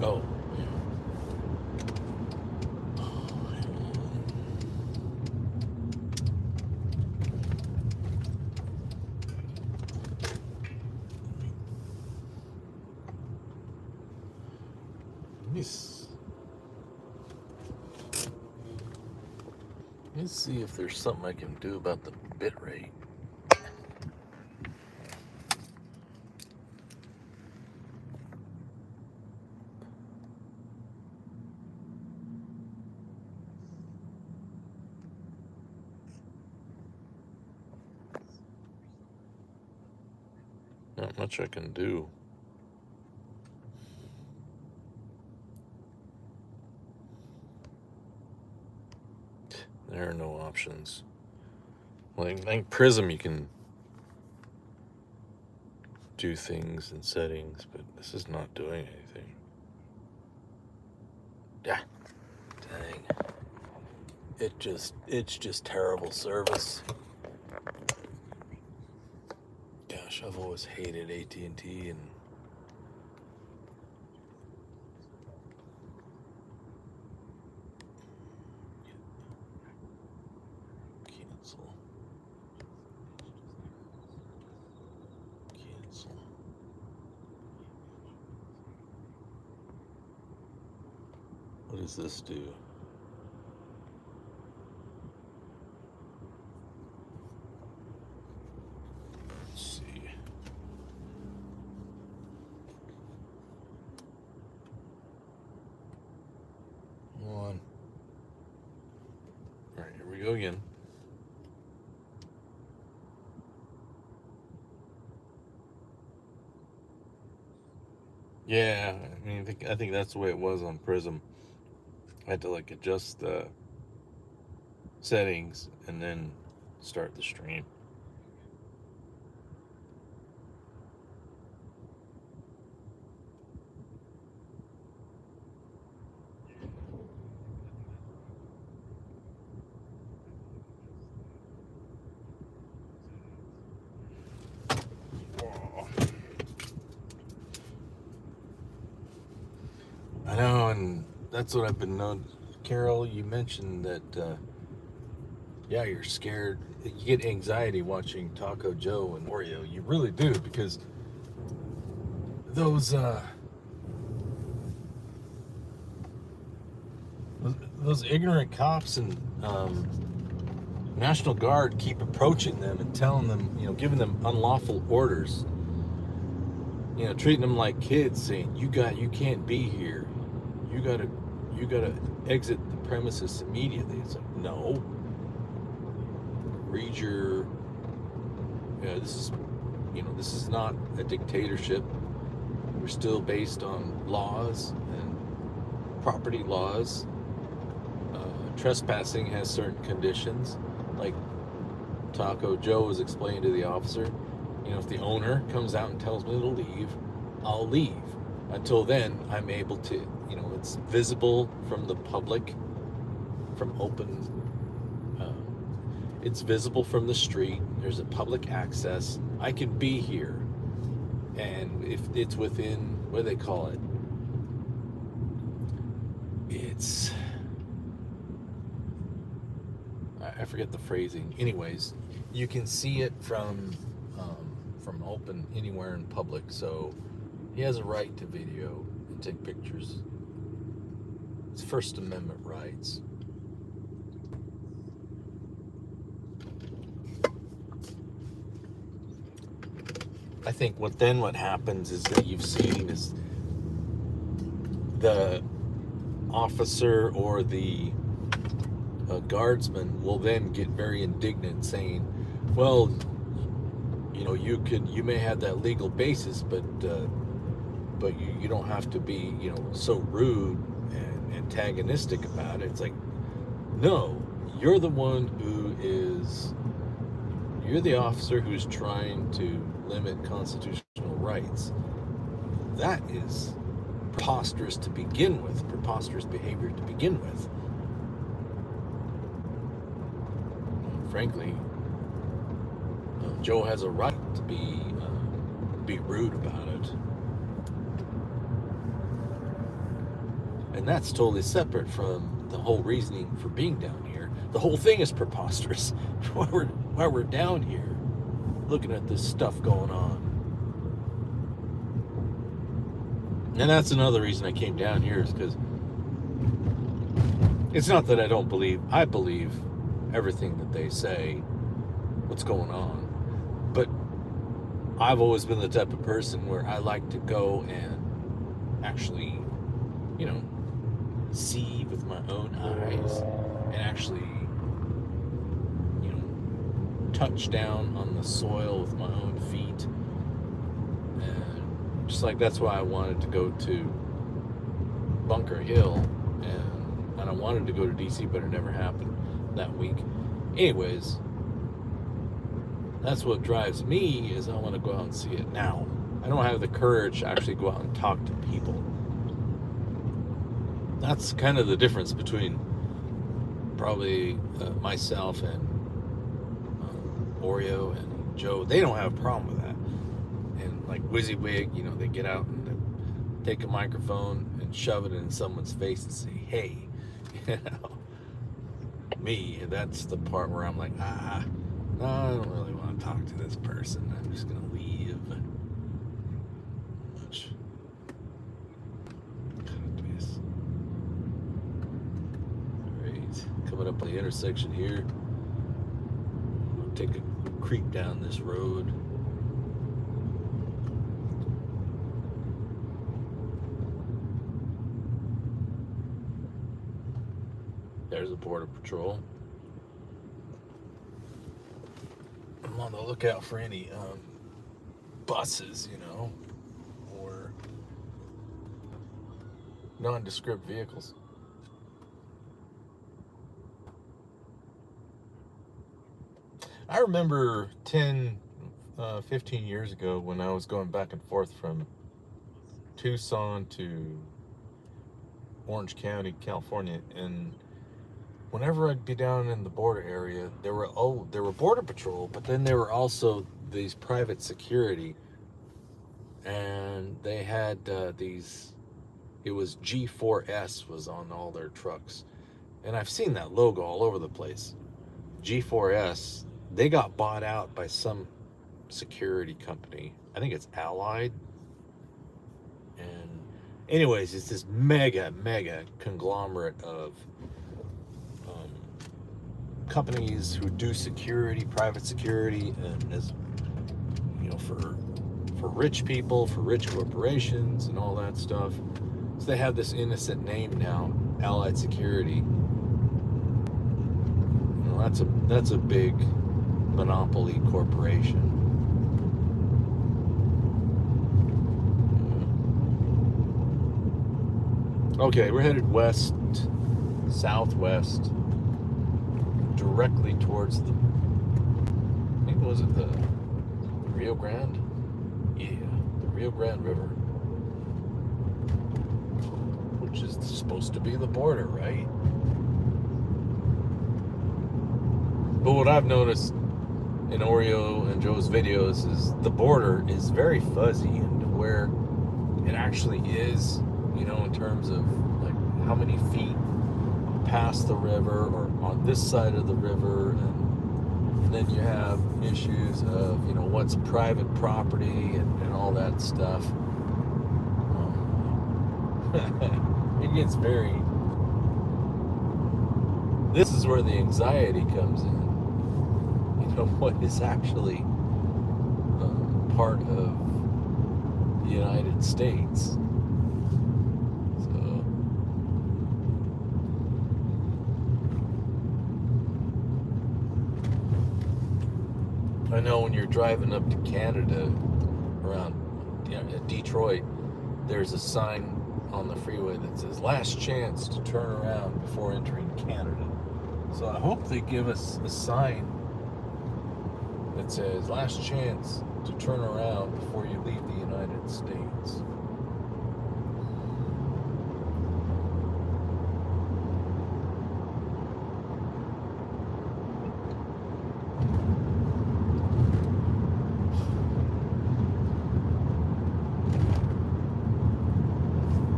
Oh, yeah. Let's see if there's something I can do about the bit rate. Not much I can do. There are no options. Like, I think Prism, you can do things in settings, but this is not doing anything. Yeah. Dang. It's just terrible service. Gosh, I've always hated AT&T and cancel. What does this do? Let's see. Come on. right, here we go again. Yeah, I mean, I think that's the way it was on Prism. I had to like adjust the settings and then start the stream. I know, and that's what I've been known. Carol, you mentioned that, yeah, you're scared. You get anxiety watching Taco Joe and Oreo. You really do, because those those ignorant cops and National Guard keep approaching them and telling them, giving them unlawful orders. Treating them like kids, saying you can't be here. You gotta exit the premises immediately. It's like, no. Read your. This is not a dictatorship. We're still based on laws and property laws. Trespassing has certain conditions, like Taco Joe was explaining to the officer. If the owner comes out and tells me to leave, I'll leave. Until then, I'm able to, it's visible from the public, from open, it's visible from the street. There's a public access. I can be here. And if it's within, what do they call it? It's, I forget the phrasing. Anyways, you can see it from open anywhere in public. So he has a right to video and take pictures. It's First Amendment rights. I think what happens is that you've seen is the officer or the guardsman will then get very indignant, saying, well, you may have that legal basis, but you don't have to be so rude and antagonistic about it. It's like, no, you're the officer who's trying to limit constitutional rights. That is preposterous to begin with, preposterous behavior to begin with. Frankly, Joe has a right to be rude about it. And that's totally separate from the whole reasoning for being down here. The whole thing is preposterous. Why we're down here looking at this stuff going on. And that's another reason I came down here, is because it's not that I don't believe. I believe everything that they say, what's going on. But I've always been the type of person where I like to go and actually, see with my own eyes and actually, touch down on the soil with my own feet. And just like that's why I wanted to go to Bunker Hill, and I wanted to go to DC, but it never happened that week. Anyways, that's what drives me, is I want to go out and see it now. I don't have the courage to actually go out and talk to people. That's kind of the difference between probably myself and Oreo and Joe. They don't have a problem with that. And like WYSIWYG, they get out and they take a microphone and shove it in someone's face and say, hey, me, that's the part where I'm like, no, I don't really want to talk to this person. I'm just going to leave. Much. Great. Coming up on the intersection here. I'll take a creep down this road. There's a border patrol. I'm on the lookout for any buses, or nondescript vehicles. I remember 10, 15 years ago when I was going back and forth from Tucson to Orange County, California, and whenever I'd be down in the border area, there were border patrol, but then there were also these private security, and they had these. It was G4S was on all their trucks, and I've seen that logo all over the place. G4S, they got bought out by some security company. I think it's Allied. And anyways, it's this mega conglomerate of companies who do security, private security, and as for rich people, for rich corporations, and all that stuff. So they have this innocent name now, Allied Security. That's a big monopoly corporation. Okay, we're headed west, southwest, directly towards the, I think, was it the Rio Grande? Yeah, the Rio Grande River. Which is supposed to be the border, right? But what I've noticed in Oreo and Joe's videos is the border is very fuzzy, and where it actually is, in terms of like how many feet past the river or on this side of the river, and then you have issues of what's private property and all that stuff. It gets very. This is where the anxiety comes in. What is actually part of the United States. So, I know when you're driving up to Canada, around Detroit, there's a sign on the freeway that says "Last chance to turn around before entering Canada." So I hope they give us a sign that says "Last chance to turn around before you leave the United States."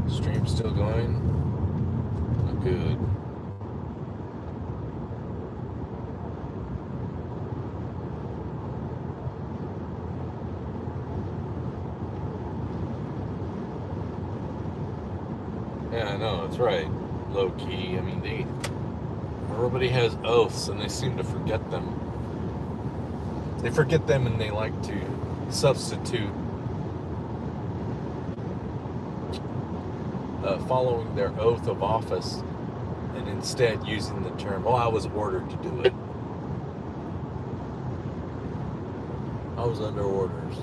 Stream's still going? Oh, good. Yeah, I know, that's right. Low key. I mean, everybody has oaths and they seem to forget them. They forget them and they like to substitute following their oath of office and instead using the term, "Oh, I was ordered to do it. I was under orders."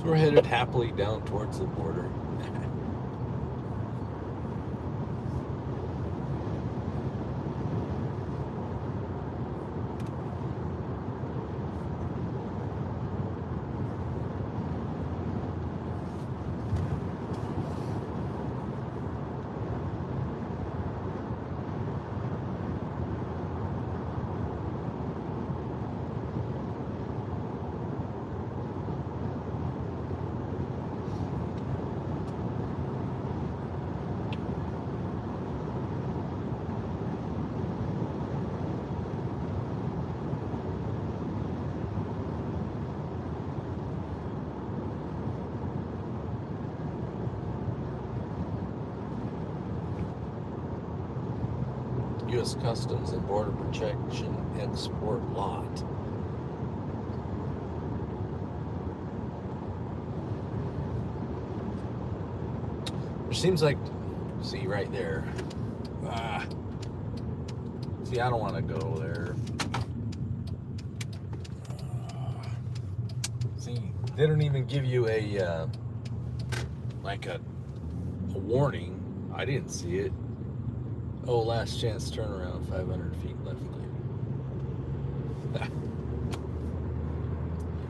We're headed happily down towards the border. U.S. Customs and Border Protection export lot. There seems like, see right there. See, I don't want to go there. See, they don't even give you a like a warning. I didn't see it. Oh, last chance turnaround, 500 feet left lane.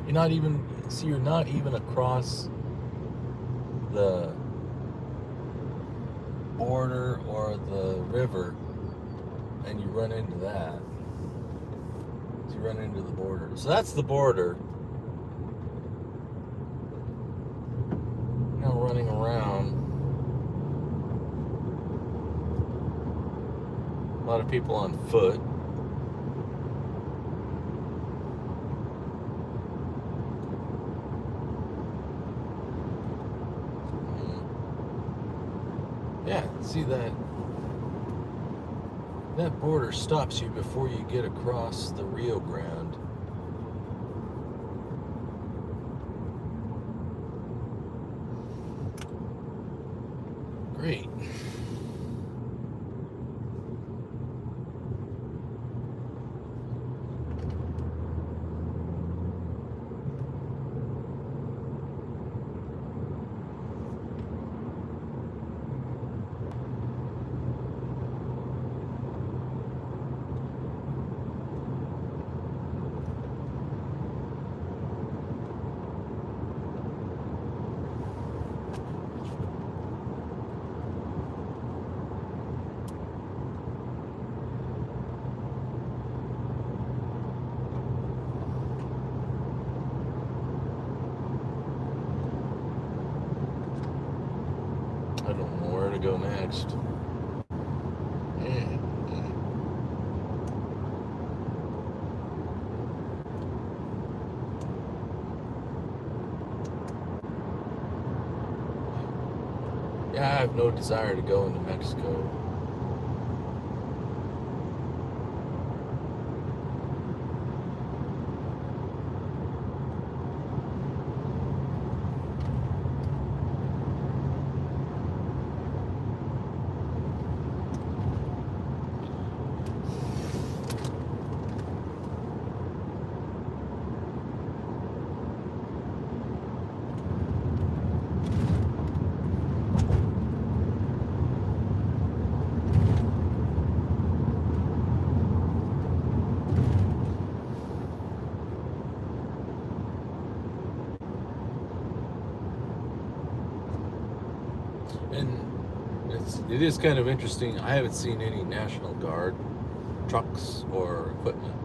You're not even, see, you're not even across the border or the river, and you run into that. So you run into the border. So that's the border. Now running around. A lot of people on foot. Yeah, see that border stops you before you get across the Rio Grande. Great. I don't know where to go next. Yeah, I have no desire to go into Mexico. And it is kind of interesting. I haven't seen any National Guard trucks or equipment.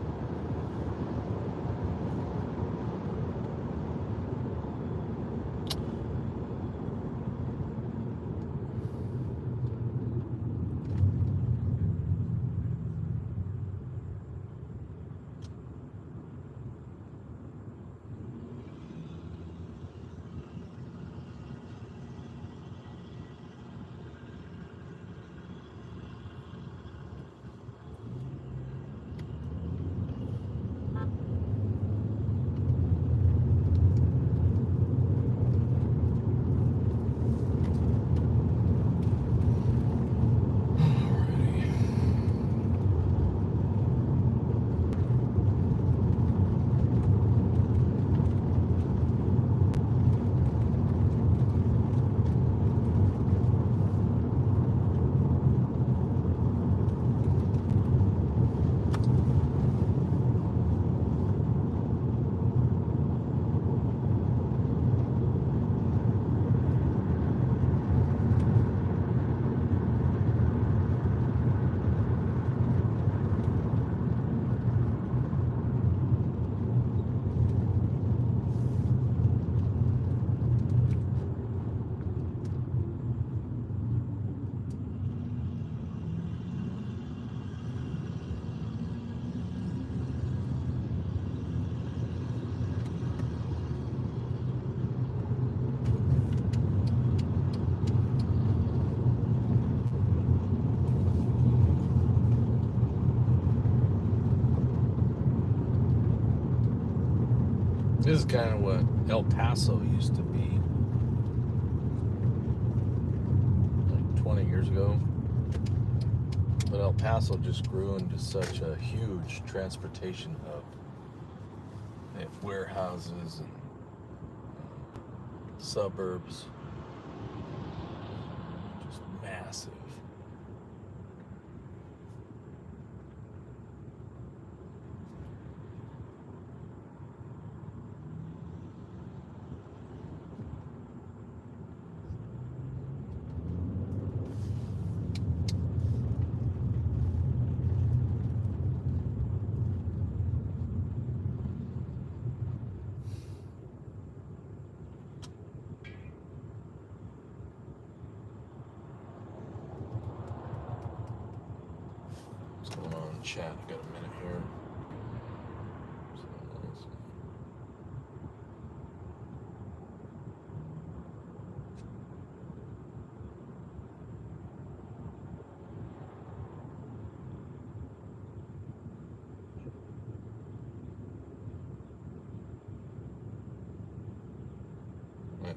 This is kind of what El Paso used to be like 20 years ago. But El Paso just grew into such a huge transportation hub. They have warehouses and suburbs. Just massive. What's going on in chat? I got a minute here. Nice.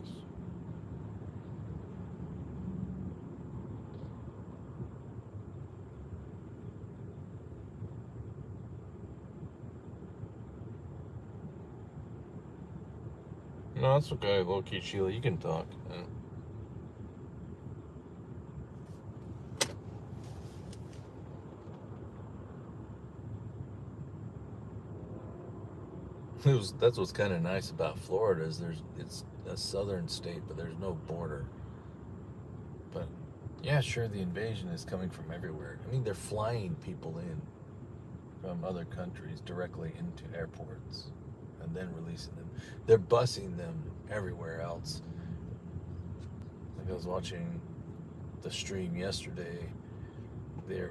No, that's okay. Low key, Sheila, you can talk. Yeah. That's what's kind of nice about Florida is it's a southern state, but there's no border. But yeah, sure, the invasion is coming from everywhere. I mean, they're flying people in from other countries directly into airports and then releasing them. They're busing them everywhere else. Like I was watching the stream yesterday.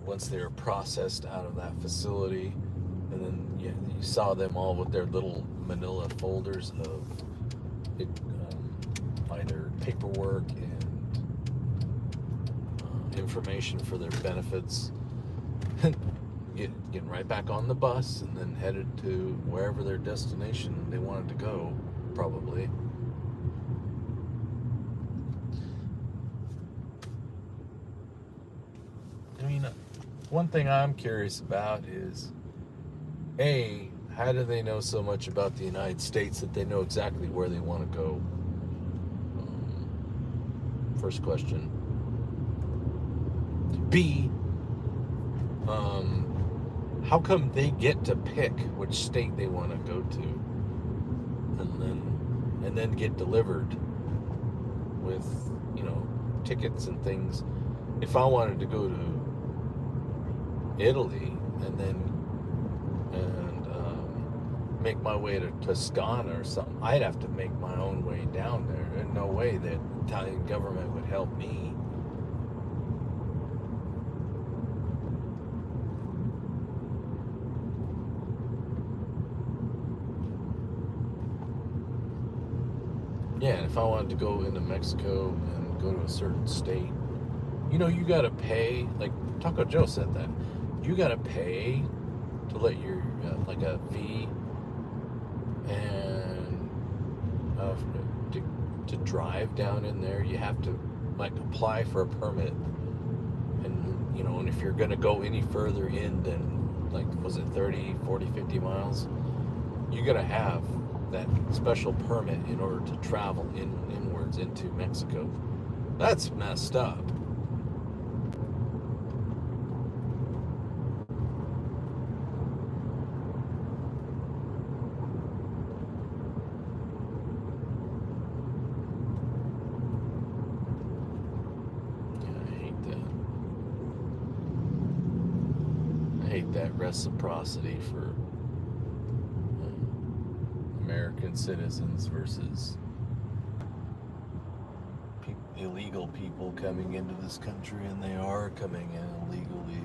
Once they were processed out of that facility, and then you saw them all with their little manila folders of either paperwork and information for their benefits. Getting right back on the bus and then headed to wherever their destination they wanted to go, probably. I mean, one thing I'm curious about is, A, how do they know so much about the United States that they know exactly where they want to go? First question. B, how come they get to pick which state they want to go to, and then get delivered with, tickets and things? If I wanted to go to Italy and make my way to Toscana or something, I'd have to make my own way down there. There's no way that Italian government would help me. Yeah, and if I wanted to go into Mexico and go to a certain state, you got to pay, like Taco Joe said that, you got to pay to let your, like a fee, and to drive down in there, you have to, like, apply for a permit. And, and if you're going to go any further in than, like, was it 30, 40, 50 miles, you got to have that special permit in order to travel inwards into Mexico. That's messed up. I hate that reciprocity for American citizens versus illegal people coming into this country, and they are coming in illegally.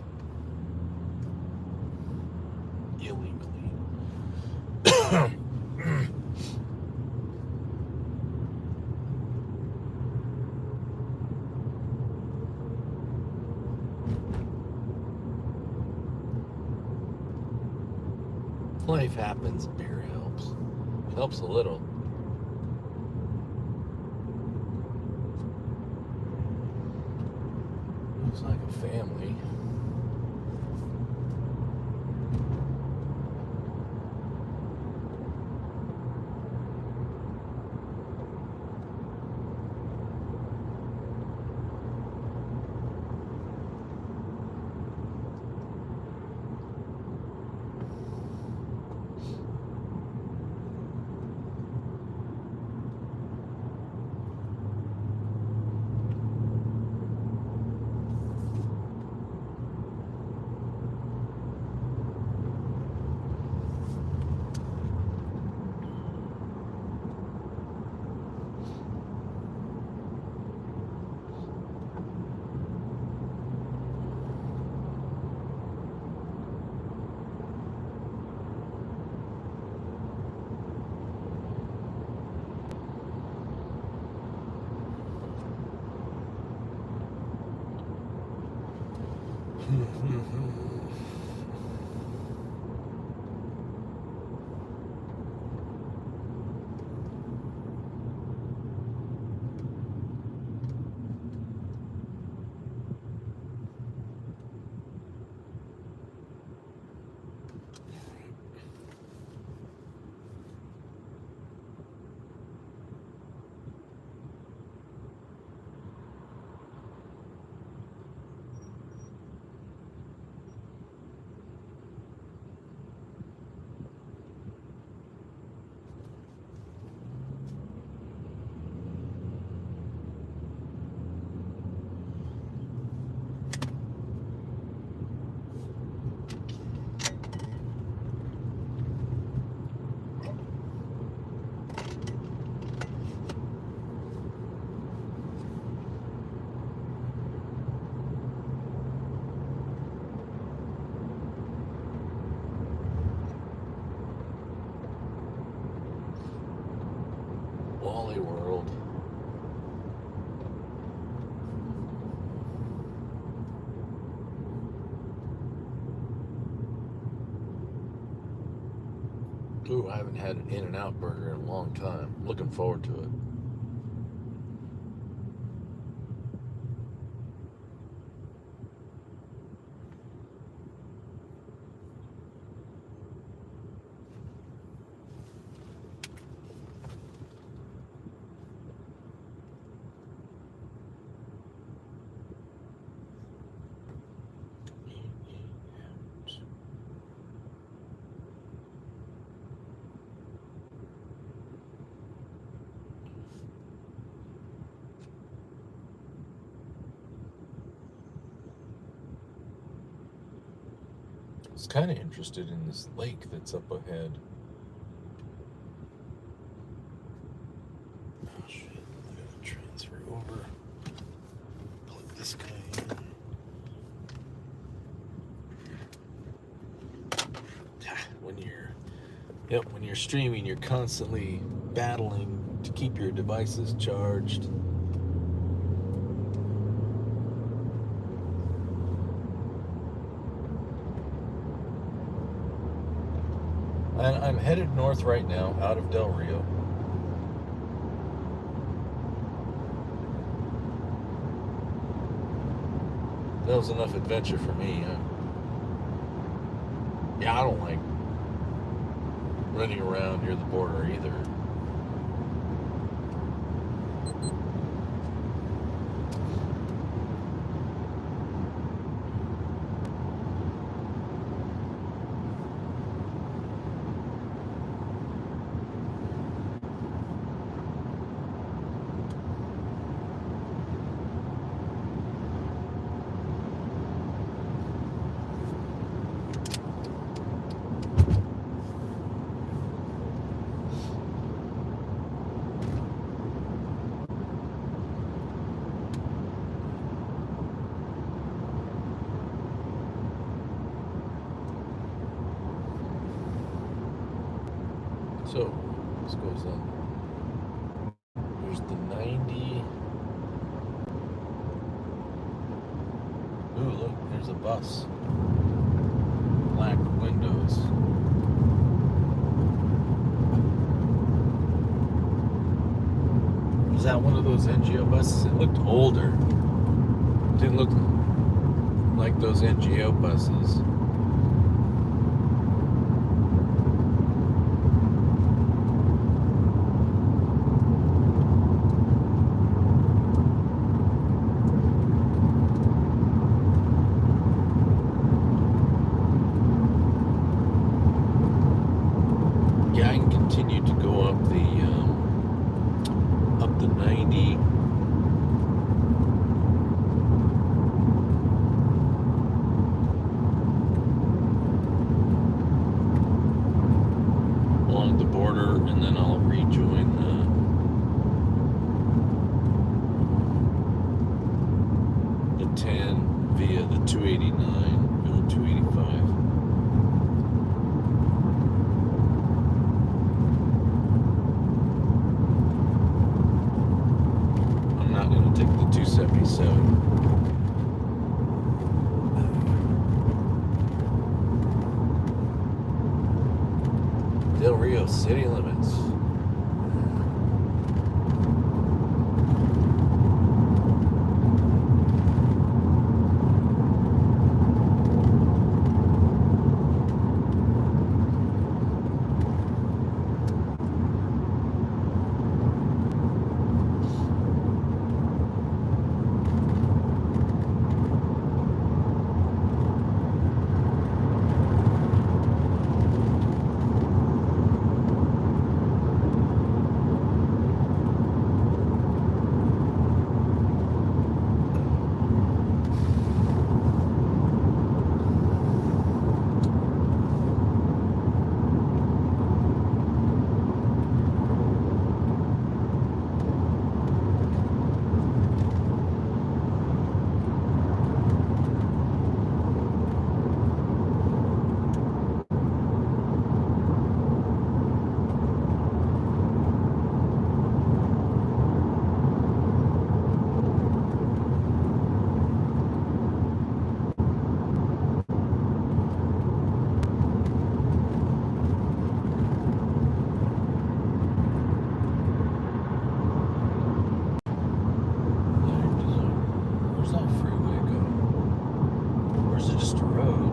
Life happens, beer helps. Helps a little. Looks like a family. Wally World. Ooh, I haven't had an In-N-Out burger in a long time. I'm looking forward to it. I was kind of interested in this lake that's up ahead. Oh shit, I gotta transfer over. Plug this guy in. When you're streaming, you're constantly battling to keep your devices charged. And I'm headed north right now, out of Del Rio. That was enough adventure for me. Yeah, I don't like running around near the border either. So, this goes on. Here's the 90. Ooh, look, there's a bus. Black windows. that one of those NGO buses? It looked older. Didn't look like those NGO buses. Yeah, I can continue to go up the 90. Along the border, and then I'll rejoin the 10 via the 289, go 285. I'm not going to take the 277. Del Rio city limits. Where's that freeway go? Or is it just a road?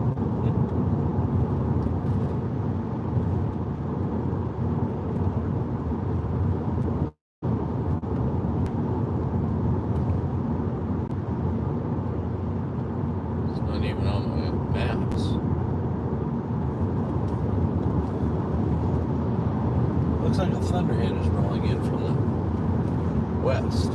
It's not even on my maps. Looks like a thunderhead is rolling in from the west.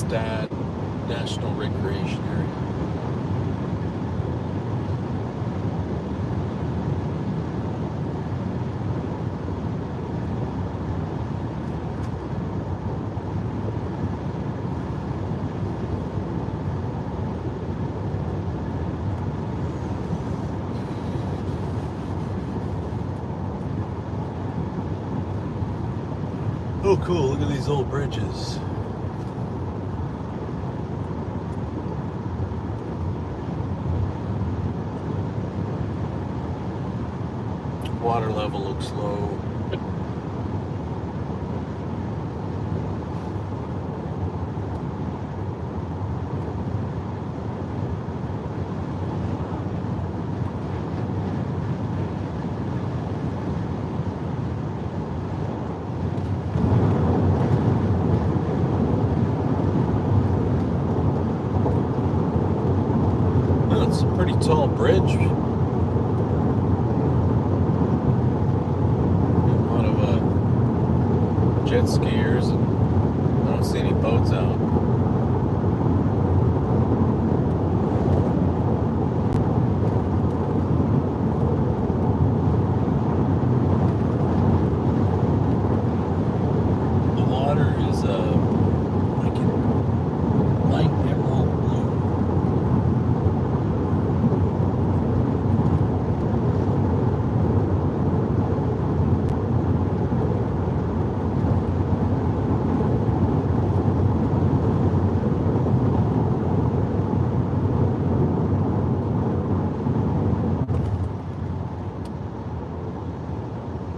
Stad National Recreation Area. Oh, cool. Look at these old bridges. Water level looks low. That's a pretty tall bridge. A lot of jet skiers, and I don't see any boats out. The water is like a light emerald blue.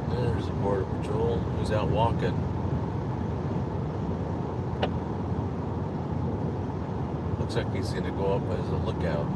There's a border patrol who's out walking. Looks like he's gonna go up as a lookout.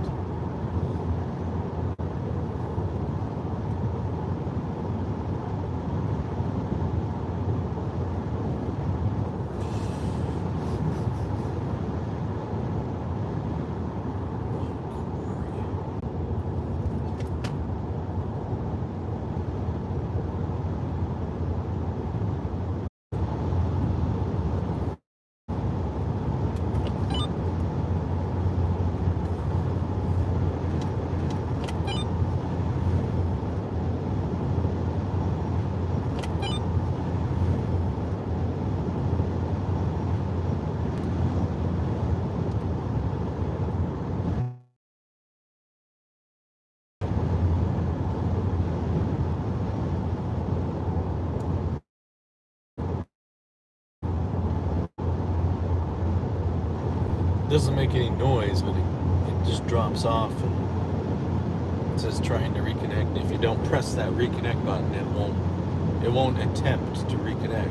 Doesn't make any noise, but it just drops off and it says trying to reconnect. If you don't press that reconnect button, it won't attempt to reconnect.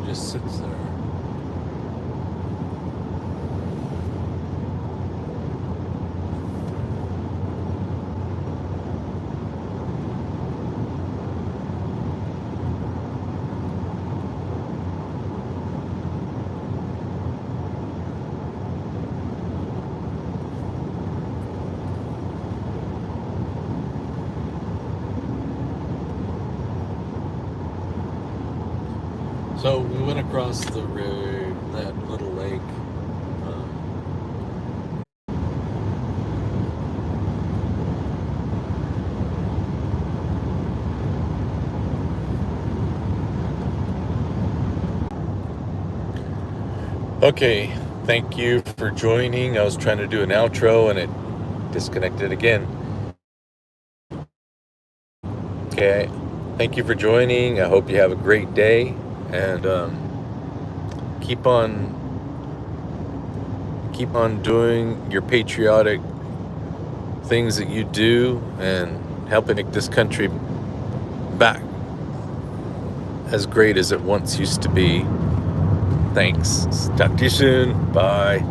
It just sits there. So we went across the river, that little lake. Okay, thank you for joining. I was trying to do an outro and it disconnected again. Okay, thank you for joining. I hope you have a great day. And keep on doing your patriotic things that you do and helping make this country back as great as it once used to be. Thanks. Talk to you soon. Bye.